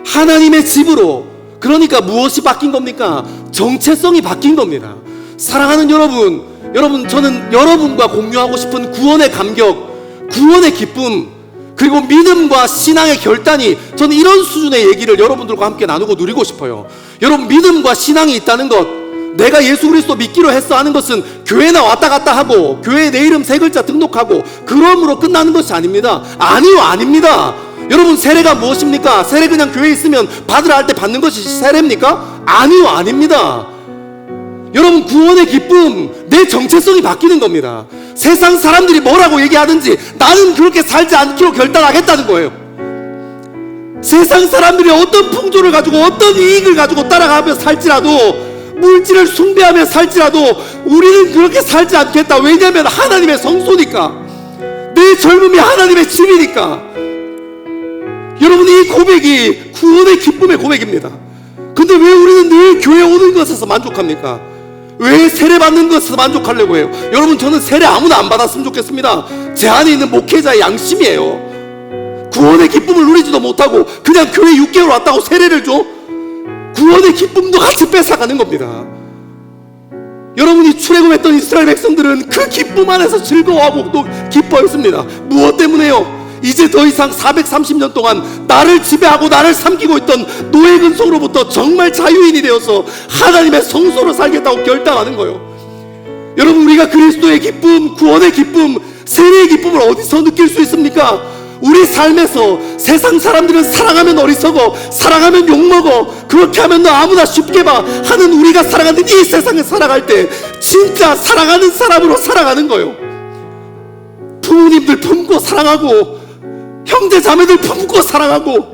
하나님의 집으로. 그러니까 무엇이 바뀐 겁니까? 정체성이 바뀐 겁니다. 사랑하는 여러분, 저는 여러분과 공유하고 싶은 구원의 감격, 구원의 기쁨, 그리고 믿음과 신앙의 결단이, 저는 이런 수준의 얘기를 여러분들과 함께 나누고 누리고 싶어요. 여러분, 믿음과 신앙이 있다는 것, 내가 예수 그리스도 믿기로 했어 하는 것은 교회나 왔다 갔다 하고 교회에 내 이름 3글자 등록하고 그럼으로 끝나는 것이 아닙니다. 아니요, 아닙니다. 여러분, 세례가 무엇입니까? 세례 그냥 교회에 있으면 받으라 할 때 받는 것이 세례입니까? 아니요, 아닙니다. 여러분, 구원의 기쁨, 내 정체성이 바뀌는 겁니다. 세상 사람들이 뭐라고 얘기하든지 나는 그렇게 살지 않기로 결단하겠다는 거예요. 세상 사람들이 어떤 풍조를 가지고 어떤 이익을 가지고 따라가며 살지라도, 물질을 숭배하며 살지라도 우리는 그렇게 살지 않겠다. 왜냐하면 하나님의 성소니까, 내 젊음이 하나님의 집이니까. 여러분, 이 고백이 구원의 기쁨의 고백입니다. 근데 왜 우리는 늘 교회 오는 것에서 만족합니까? 왜 세례 받는 것에서 만족하려고 해요? 여러분, 저는 세례 아무나 안 받았으면 좋겠습니다. 제 안에 있는 목회자의 양심이에요. 구원의 기쁨을 누리지도 못하고 그냥 교회 6개월 왔다고 세례를 줘? 구원의 기쁨도 같이 뺏어가는 겁니다. 여러분이 출애굽했던 이스라엘 백성들은 그 기쁨 안에서 즐거워하고 또 기뻐했습니다. 무엇 때문에요? 이제 더 이상 430년 동안 나를 지배하고 나를 삼키고 있던 노예 근성으로부터 정말 자유인이 되어서 하나님의 성소로 살겠다고 결단하는 거예요. 여러분, 우리가 그리스도의 기쁨, 구원의 기쁨, 세례의 기쁨을 어디서 느낄 수 있습니까? 우리 삶에서 세상 사람들은 사랑하면 어리석어, 사랑하면 욕먹어, 그렇게 하면 너 아무나 쉽게 봐 하는 우리가 살아가는 이 세상에 살아갈 때 진짜 사랑하는 사람으로 살아가는 거예요. 부모님들 품고 사랑하고 형제 자매들 품고 사랑하고,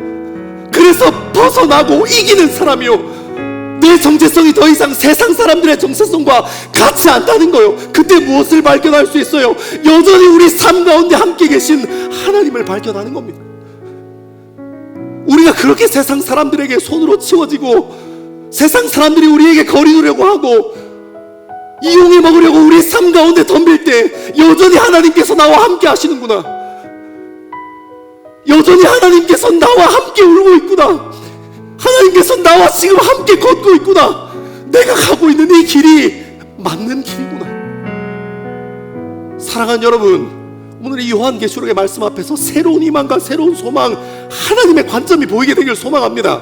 그래서 벗어나고 이기는 사람이요. 내 정체성이 더 이상 세상 사람들의 정체성과 같지 않다는 거예요. 그때 무엇을 발견할 수 있어요? 여전히 우리 삶 가운데 함께 계신 하나님을 발견하는 겁니다. 우리가 그렇게 세상 사람들에게 손으로 치워지고 세상 사람들이 우리에게 거리 두려고 하고 이용해 먹으려고 우리 삶 가운데 덤빌 때 여전히 하나님께서 나와 함께 하시는구나. 여전히 하나님께서 나와 함께 울고 있구나. 하나님께서 나와 지금 함께 걷고 있구나. 내가 가고 있는 이 길이 맞는 길이구나. 사랑하는 여러분, 오늘 이 요한계시록의 말씀 앞에서 새로운 희망과 새로운 소망, 하나님의 관점이 보이게 되길 소망합니다.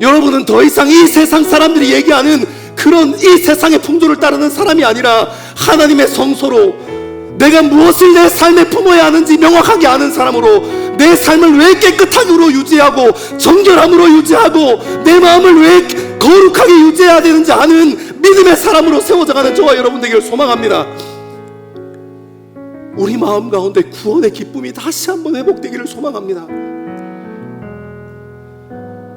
여러분은 더 이상 이 세상 사람들이 얘기하는 그런 이 세상의 풍조를 따르는 사람이 아니라 하나님의 성소로 내가 무엇을 내 삶에 품어야 하는지 명확하게 아는 사람으로, 내 삶을 왜 깨끗함으로 유지하고 정결함으로 유지하고 내 마음을 왜 거룩하게 유지해야 되는지 아는 믿음의 사람으로 세워져가는 저와 여러분 되기를 소망합니다. 우리 마음 가운데 구원의 기쁨이 다시 한번 회복되기를 소망합니다.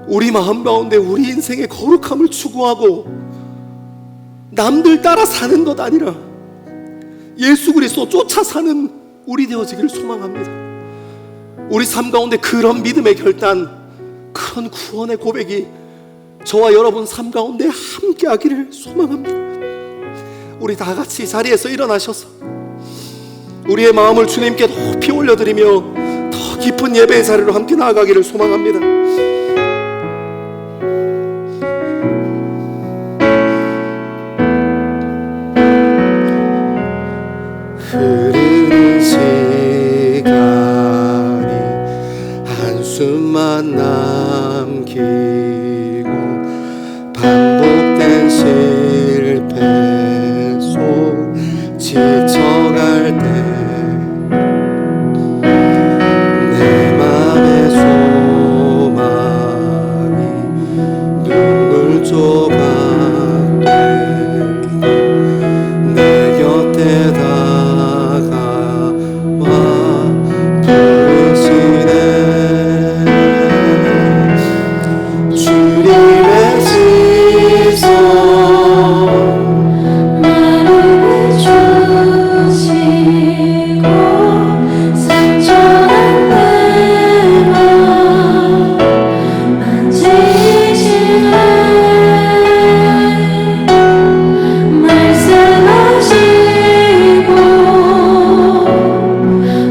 우리 마음 가운데 우리 인생의 거룩함을 추구하고 남들 따라 사는 것 아니라 예수 그리스도 쫓아 사는 우리 되어지기를 소망합니다. 우리 삶 가운데 그런 믿음의 결단, 그런 구원의 고백이 저와 여러분 삶 가운데 함께하기를 소망합니다. 우리 다 같이 이 자리에서 일어나셔서 우리의 마음을 주님께 높이 올려드리며 더 깊은 예배의 자리로 함께 나아가기를 소망합니다. 흐르는 시간이 한숨만 남기고 반복된 실패 속 지쳐갈 때 내 맘의 소망이 눈물 조각 내 곁에 다가와 부르시네. 주님의 시선 나를 비추시고 상처난 내 맘 만지시네. 말씀하시고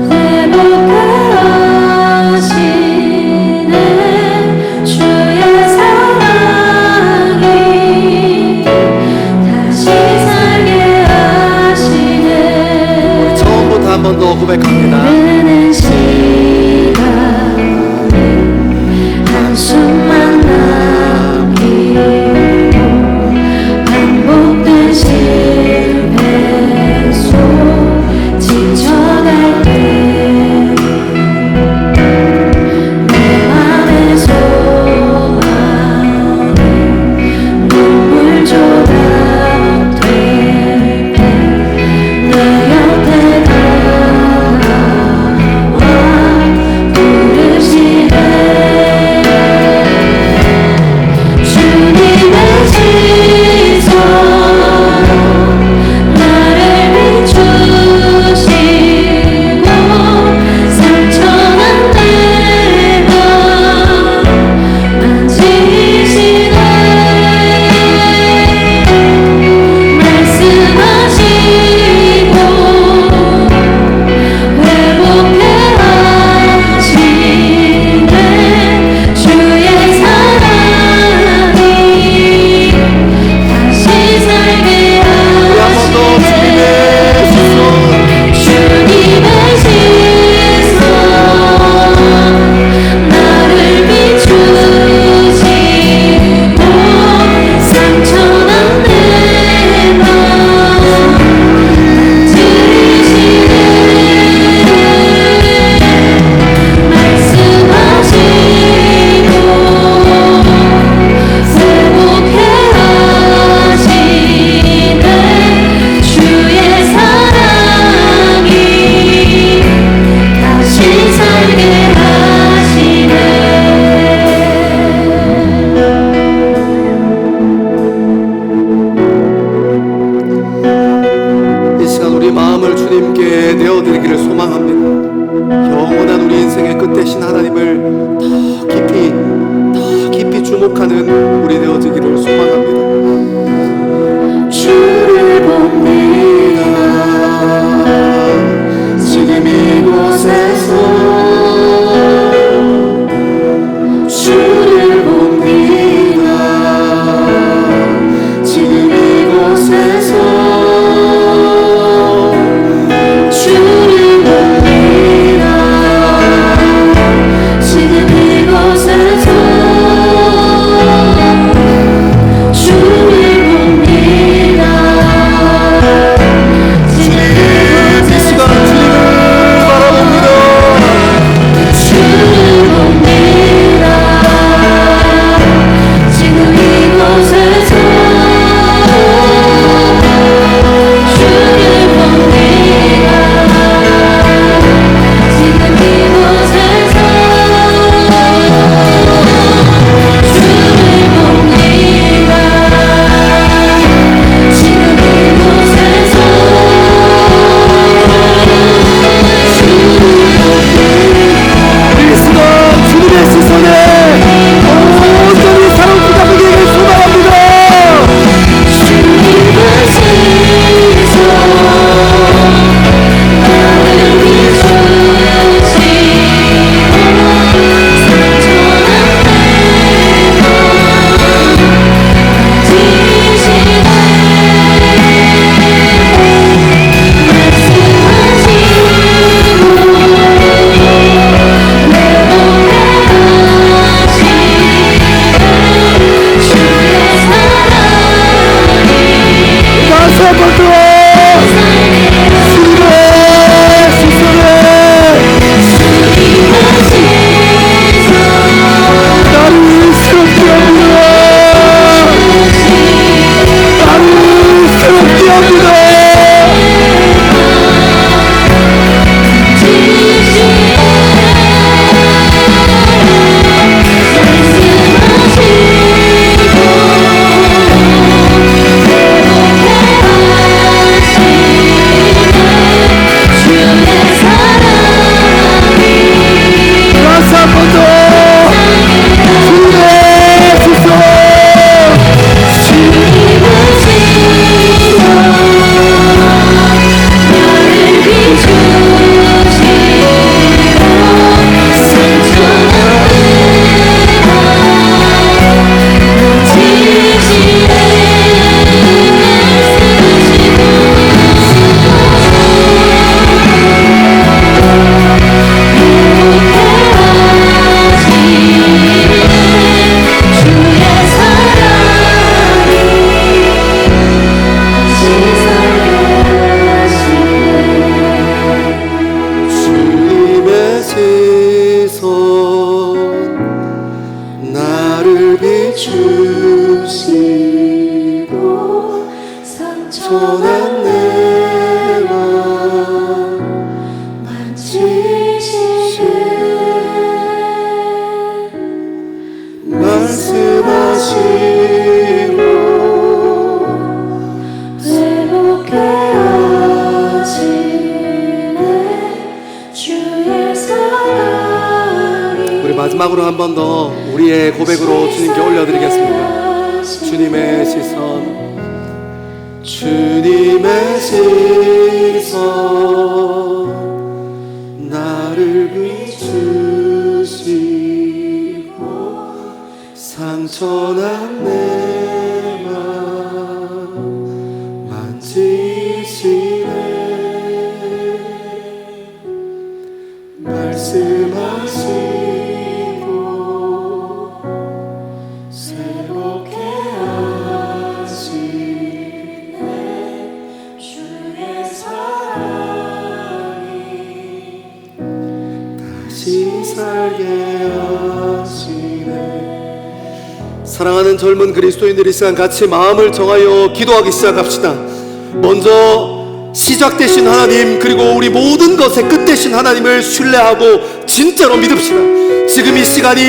회복해 하시네. 주의 사랑이 다시 살게 하시네. 처음부터 한 번 더 고백합니다. 흐르는 시간이 한숨만 남기고 반복된 실패 속 지쳐갈 때 내 맘의 소망이 눈물 조각 될 때 내 곁에 다가와 부르시네. 주님의 시선 나를 비추시고 상처난 내 맘 만지시네. 말씀하시고 회복해 하시네. 주의 사랑이 다시 살게 우리 한 번 더 주님의 시선 주님의 시선 나를 비추시고 상처난 내 맘 만지시네. 말씀하시고 회복해 하시네. 주의 사랑이 다시 살게 하시네. 이 시간 우리 마음을 주님께 내어드리기를 소망합니다. 영원한 우리 인생의 끝 대신 하나님을 더 깊이 주목하는 우리 되어지기를 소망합니다. 주를 본 상처난 내맘 말씀하시고 회복해 하시네 주의 사랑이 우리 마지막으로 한 번 더 우리의 고백으로 주님께 올려드리겠습니다. 주님의 시선 주님의 시선 나를 비추시고 상처난 내 맘 만지시네 말씀하시고 새롭게 하시네 주의 사랑이 다시 살게 하시네. 사랑하는 젊은 그리스도인들이 이 시간 같이 마음을 정하여 기도하기 시작합시다. 먼저 시작 되신 하나님, 그리고 우리 모든 것의 끝 되신 하나님을 신뢰하고 진짜로 믿읍시다. 지금 이 시간이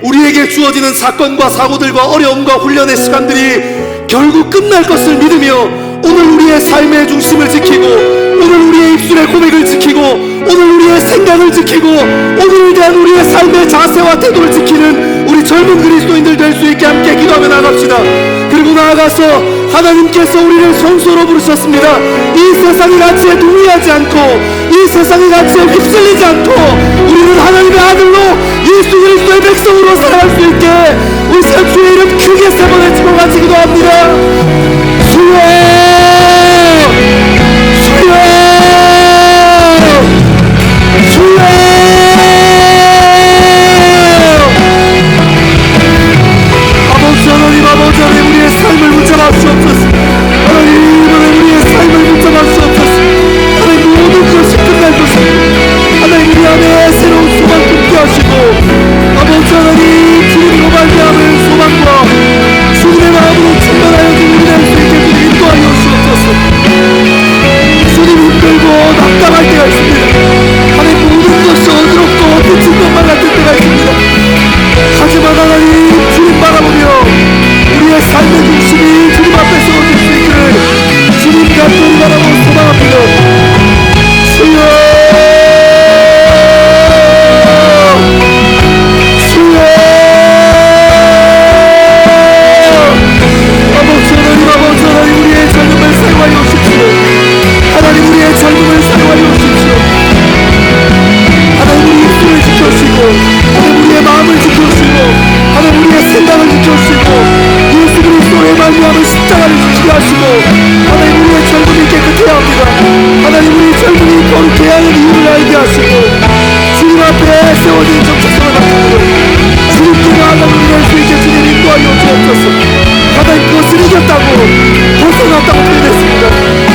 우리에게 주어지는 사건과 사고들과 어려움과 훈련의 시간들이 결국 끝날 것을 믿으며 오늘 우리의 삶의 중심을 지키고 오늘 우리의 입술의 고백을 지키고 오늘 우리의 생각을 지키고 오늘에 대한 우리의 삶의 자세와 태도를 지키는 우리 젊은 그리스도인들 될 수 있게 함께 기도하며 나갑시다. 그리고 나아가서 하나님께서 우리를 성소로 부르셨습니다. 이 세상의 가치에 동의하지 않고 이 세상의 가치에 휩쓸리지 않고 우리는 하나님의 아들로 예수 그리스도의 백성으로 살아갈 수 있게 우리 주의 이름 크게 세 번 외치고 같이 기도합니다. 주여 주여 주여 아버지 하나님 우리의 삶을 붙잡아 주옵소서. 하나님 우리의 삶을 붙잡아 주옵소서. 하나님 모든 것이 끝날 것입니다. 하나님 우리 안에 새로운 소망 품게 하시고 아버지 하나님 주님으로 말미암은 소망과 주님의 마음으로 충만하여 주님을 할 수 있게 주님 인도하여 주옵소서. 주님 힘들고 낙담할 때가 있습니다. 하나님 모든 것이 어지럽고 미친 것만 같은 때가 있습니다. 하지만 하나님 주님 바라보며 우리의 삶의 중심이 주님 앞에 세워질 수 있기를 주님 간절히 바라고 소망합니다. 주여 주여 아버지 하나님 우리의 젊음을 사용하여 주십시오. 하나님 우리의 젊음을 사용하여 주십시오. 하나님 우리의 입술을 지켜주시고 하나님 우리의 마음을 지켜주시고 하나님 우리의 생각을 지켜주시고 예수 그리스도의 말미암은 십자가를 지키게 하시고 하나님 우리의 젊음이 깨끗해야 합니다. 하나님 우리 젊음이 거룩해야 하는 이유를 알게 하시고 주님 앞에 세워진 정체성을 갖추고 주님께 나아가는 우리를 수 있게 주님 인도하여 주옵소서. 하나님 그것을 이겼다고 벗어났다고 표현했습니다.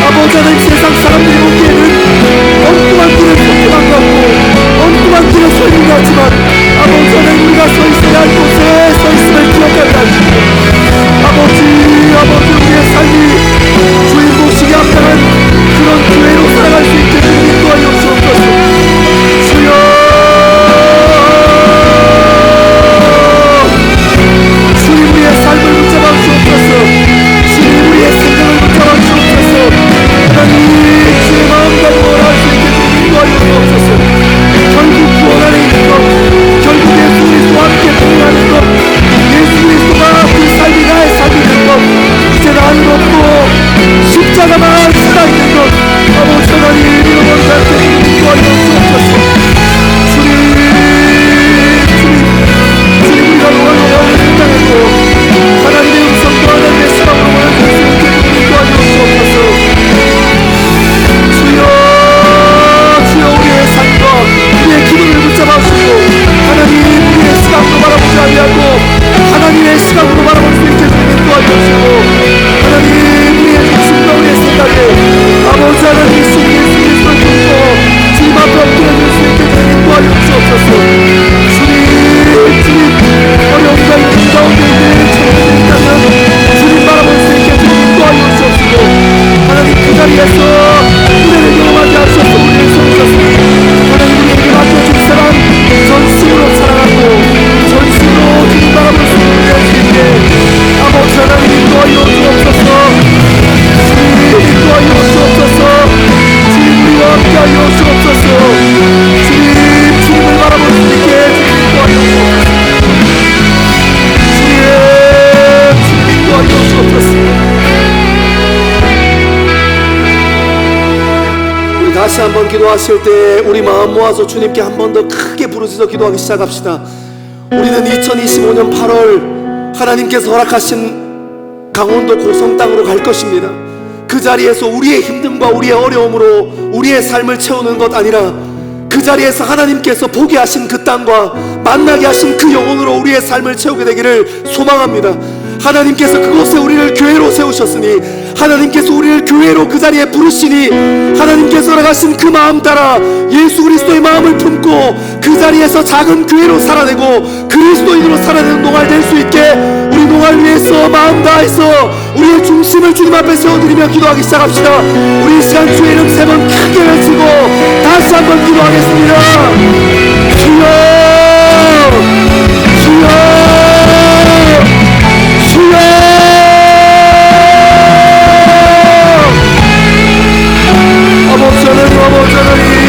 아버지 하나님 세상 사람들이 보기에는 엉뚱한 길을 선택한 것 같고 엉뚱한 길을 서 있는 것 같지만 아버지 하나님 우리가 서 있어야 할 곳에 서 있음을 기억하게 하시고 아버지 우리의 삶이 주인 모시기 앞에는 그런 교회로 살아갈 수 있게 주님 인도하여 주옵소서. 주여 주님 우리의 삶을 붙잡아 주옵소서. 주님 우리의 생각을 붙잡아 다시 한번 기도하실 때 우리 마음 모아서 주님께 한 번 더 크게 부르짖어 기도하기 시작합시다. 우리는 2025년 8월 하나님께서 허락하신 강원도 고성 땅으로 갈 것입니다. 그 자리에서 우리의 힘듦과 우리의 어려움으로 우리의 삶을 채우는 것 아니라 그 자리에서 하나님께서 보게 하신 그 땅과 만나게 하신 그 영혼으로 우리의 삶을 채우게 되기를 소망합니다. 하나님께서 그곳에 우리를 교회로 세우셨으니, 하나님께서 우리를 교회로 그 자리에 부르시니, 하나님께서 허락하신 그 마음 따라 예수 그리스도의 마음을 품고 그 자리에서 작은 교회로 살아내고 그리스도인으로 살아내는 농활 될 수 있게 우리 농활 위해서 마음 다해서 우리의 중심을 주님 앞에 세워드리며 기도하기 시작합시다. 우리 이 시간 주의 이름 3번 크게 외치고 다시 한번 기도하겠습니다. 주여, 주여, 주여. 아버지 하나님, 아버지 하나님,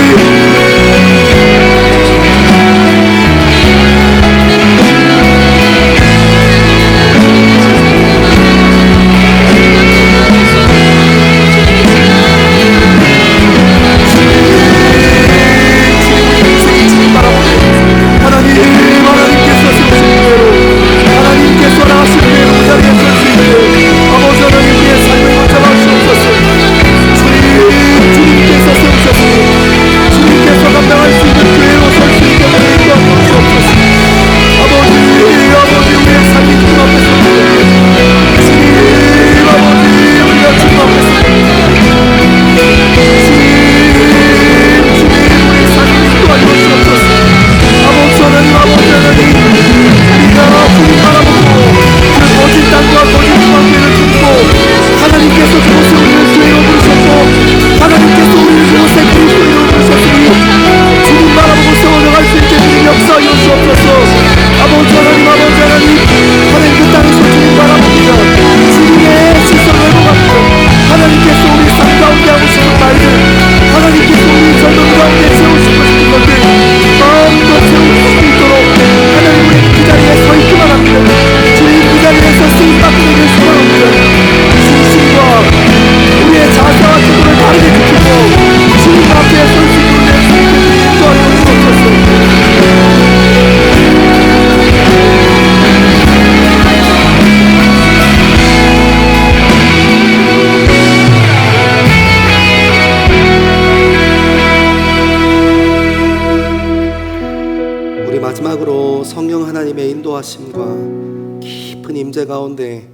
성령 하나님의 인도하심과 깊은 임재 가운데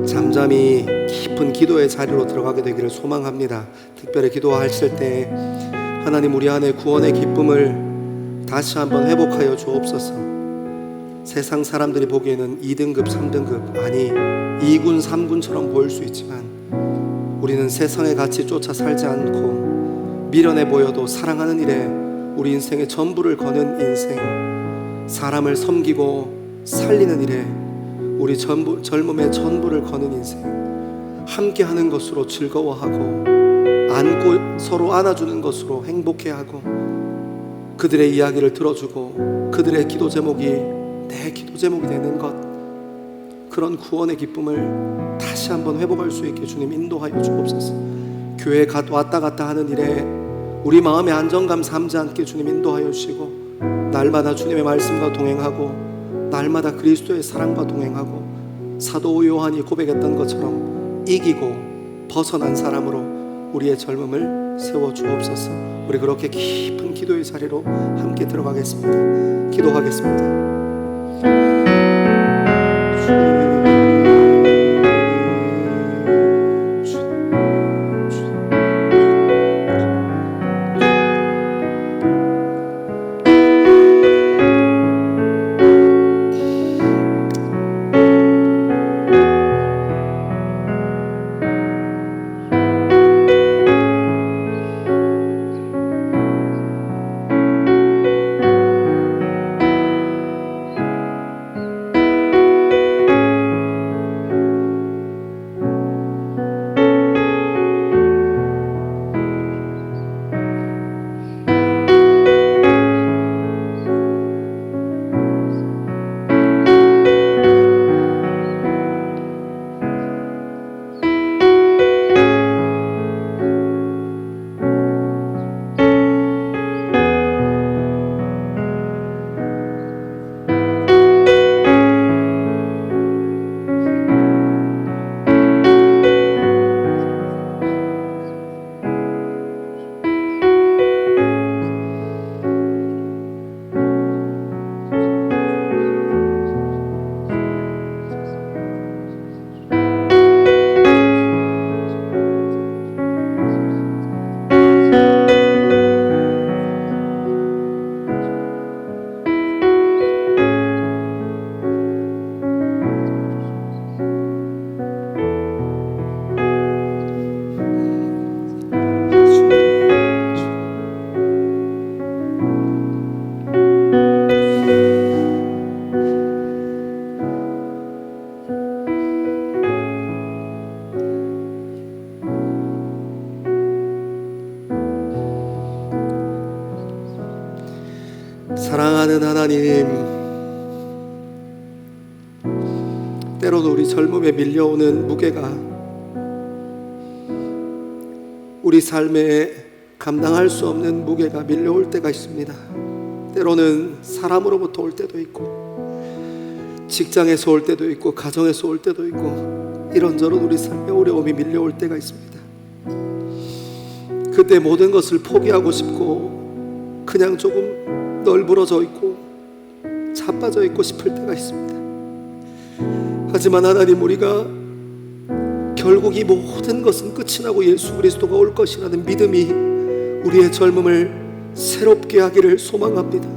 잠잠히 깊은 기도의 자리로 들어가게 되기를 소망합니다. 특별히 기도하실 때 하나님 우리 안에 구원의 기쁨을 다시 한번 회복하여 주옵소서. 세상 사람들이 보기에는 2등급, 3등급, 아니 2군, 3군처럼 보일 수 있지만 우리는 세상의 가치 쫓아 살지 않고 미련해 보여도 사랑하는 일에 우리 인생의 전부를 거는 인생, 사람을 섬기고 살리는 일에 우리 젊음의 전부를 거는 인생, 함께하는 것으로 즐거워하고 안고 서로 안아주는 것으로 행복해하고 그들의 이야기를 들어주고 그들의 기도 제목이 내 기도 제목이 되는 것, 그런 구원의 기쁨을 다시 한번 회복할 수 있게 주님 인도하여 주옵소서. 교회에 왔다 갔다 하는 일에 우리 마음의 안정감 삼지 않게 주님 인도하여 주시고 날마다 주님의 말씀과 동행하고 날마다 그리스도의 사랑과 동행하고 사도 요한이 고백했던 것처럼 이기고 벗어난 사람으로 우리의 젊음을 세워 주옵소서. 우리 그렇게 깊은 기도의 자리로 함께 들어가겠습니다. 기도하겠습니다. 사랑하는 하나님, 때로는 우리 젊음에 밀려오는 무게가 우리 삶에 감당할 수 없는 무게가 밀려올 때가 있습니다. 때로는 사람으로부터 올 때도 있고, 직장에서 올 때도 있고, 가정에서 올 때도 있고, 이런저런 우리 삶에 어려움이 밀려올 때가 있습니다. 그때 모든 것을 포기하고 싶고 그냥 조금 널브러져 있고 자빠져 있고 싶을 때가 있습니다. 하지만 하나님, 우리가 결국 이 모든 것은 끝이 나고 예수 그리스도가 올 것이라는 믿음이 우리의 젊음을 새롭게 하기를 소망합니다.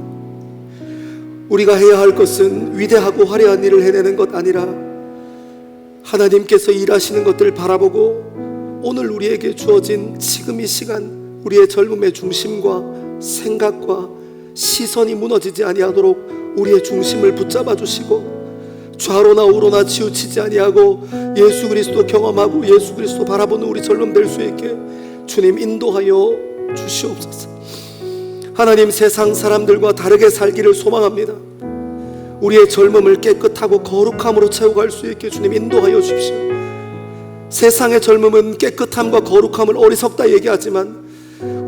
우리가 해야 할 것은 위대하고 화려한 일을 해내는 것 아니라 하나님께서 일하시는 것들을 바라보고 오늘 우리에게 주어진 지금 이 시간 우리의 젊음의 중심과 생각과 시선이 무너지지 아니하도록 우리의 중심을 붙잡아 주시고 좌로나 우로나 치우치지 아니하고 예수 그리스도 경험하고 예수 그리스도 바라보는 우리 젊음 될 수 있게 주님 인도하여 주시옵소서. 하나님, 세상 사람들과 다르게 살기를 소망합니다. 우리의 젊음을 깨끗하고 거룩함으로 채워갈 수 있게 주님 인도하여 주십시오. 세상의 젊음은 깨끗함과 거룩함을 어리석다 얘기하지만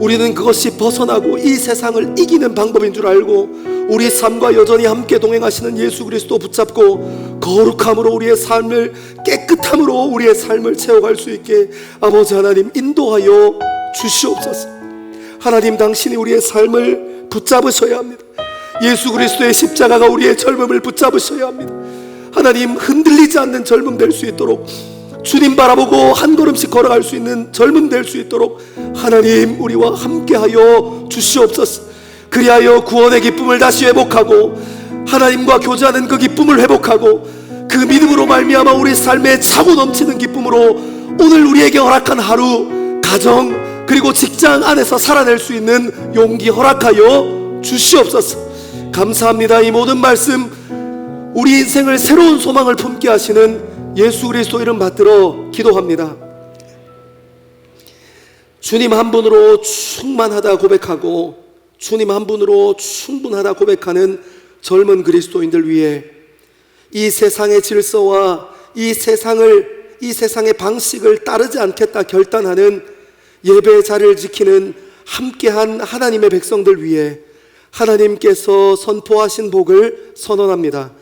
우리는 그것이 벗어나고 이 세상을 이기는 방법인 줄 알고 우리 삶과 여전히 함께 동행하시는 예수 그리스도 붙잡고 거룩함으로 우리의 삶을, 깨끗함으로 우리의 삶을 채워갈 수 있게 아버지 하나님 인도하여 주시옵소서. 하나님, 당신이 우리의 삶을 붙잡으셔야 합니다. 예수 그리스도의 십자가가 우리의 젊음을 붙잡으셔야 합니다. 하나님, 흔들리지 않는 젊음 될 수 있도록, 주님 바라보고 한 걸음씩 걸어갈 수 있는 젊음 될 수 있도록 하나님 우리와 함께하여 주시옵소서. 그리하여 구원의 기쁨을 다시 회복하고 하나님과 교제하는 그 기쁨을 회복하고 그 믿음으로 말미암아 우리 삶에 차고 넘치는 기쁨으로 오늘 우리에게 허락한 하루, 가정 그리고 직장 안에서 살아낼 수 있는 용기 허락하여 주시옵소서. 감사합니다. 이 모든 말씀 우리 인생을 새로운 소망을 품게 하시는 예수 그리스도 이름 받들어 기도합니다. 주님 한 분으로 충만하다 고백하고 주님 한 분으로 충분하다 고백하는 젊은 그리스도인들 위해 이 세상의 질서와 이 세상의 방식을 따르지 않겠다 결단하는 예배의 자리를 지키는 함께한 하나님의 백성들 위해 하나님께서 선포하신 복을 선언합니다.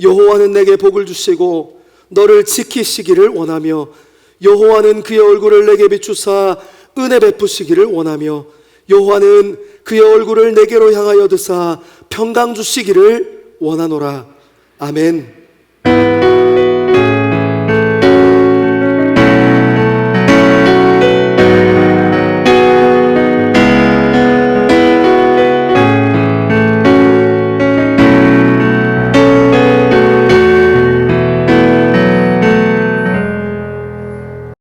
여호와는 내게 복을 주시고 너를 지키시기를 원하며 여호와는 그의 얼굴을 내게 비추사 은혜 베푸시기를 원하며 여호와는 그의 얼굴을 내게로 향하여 드사 평강 주시기를 원하노라. 아멘.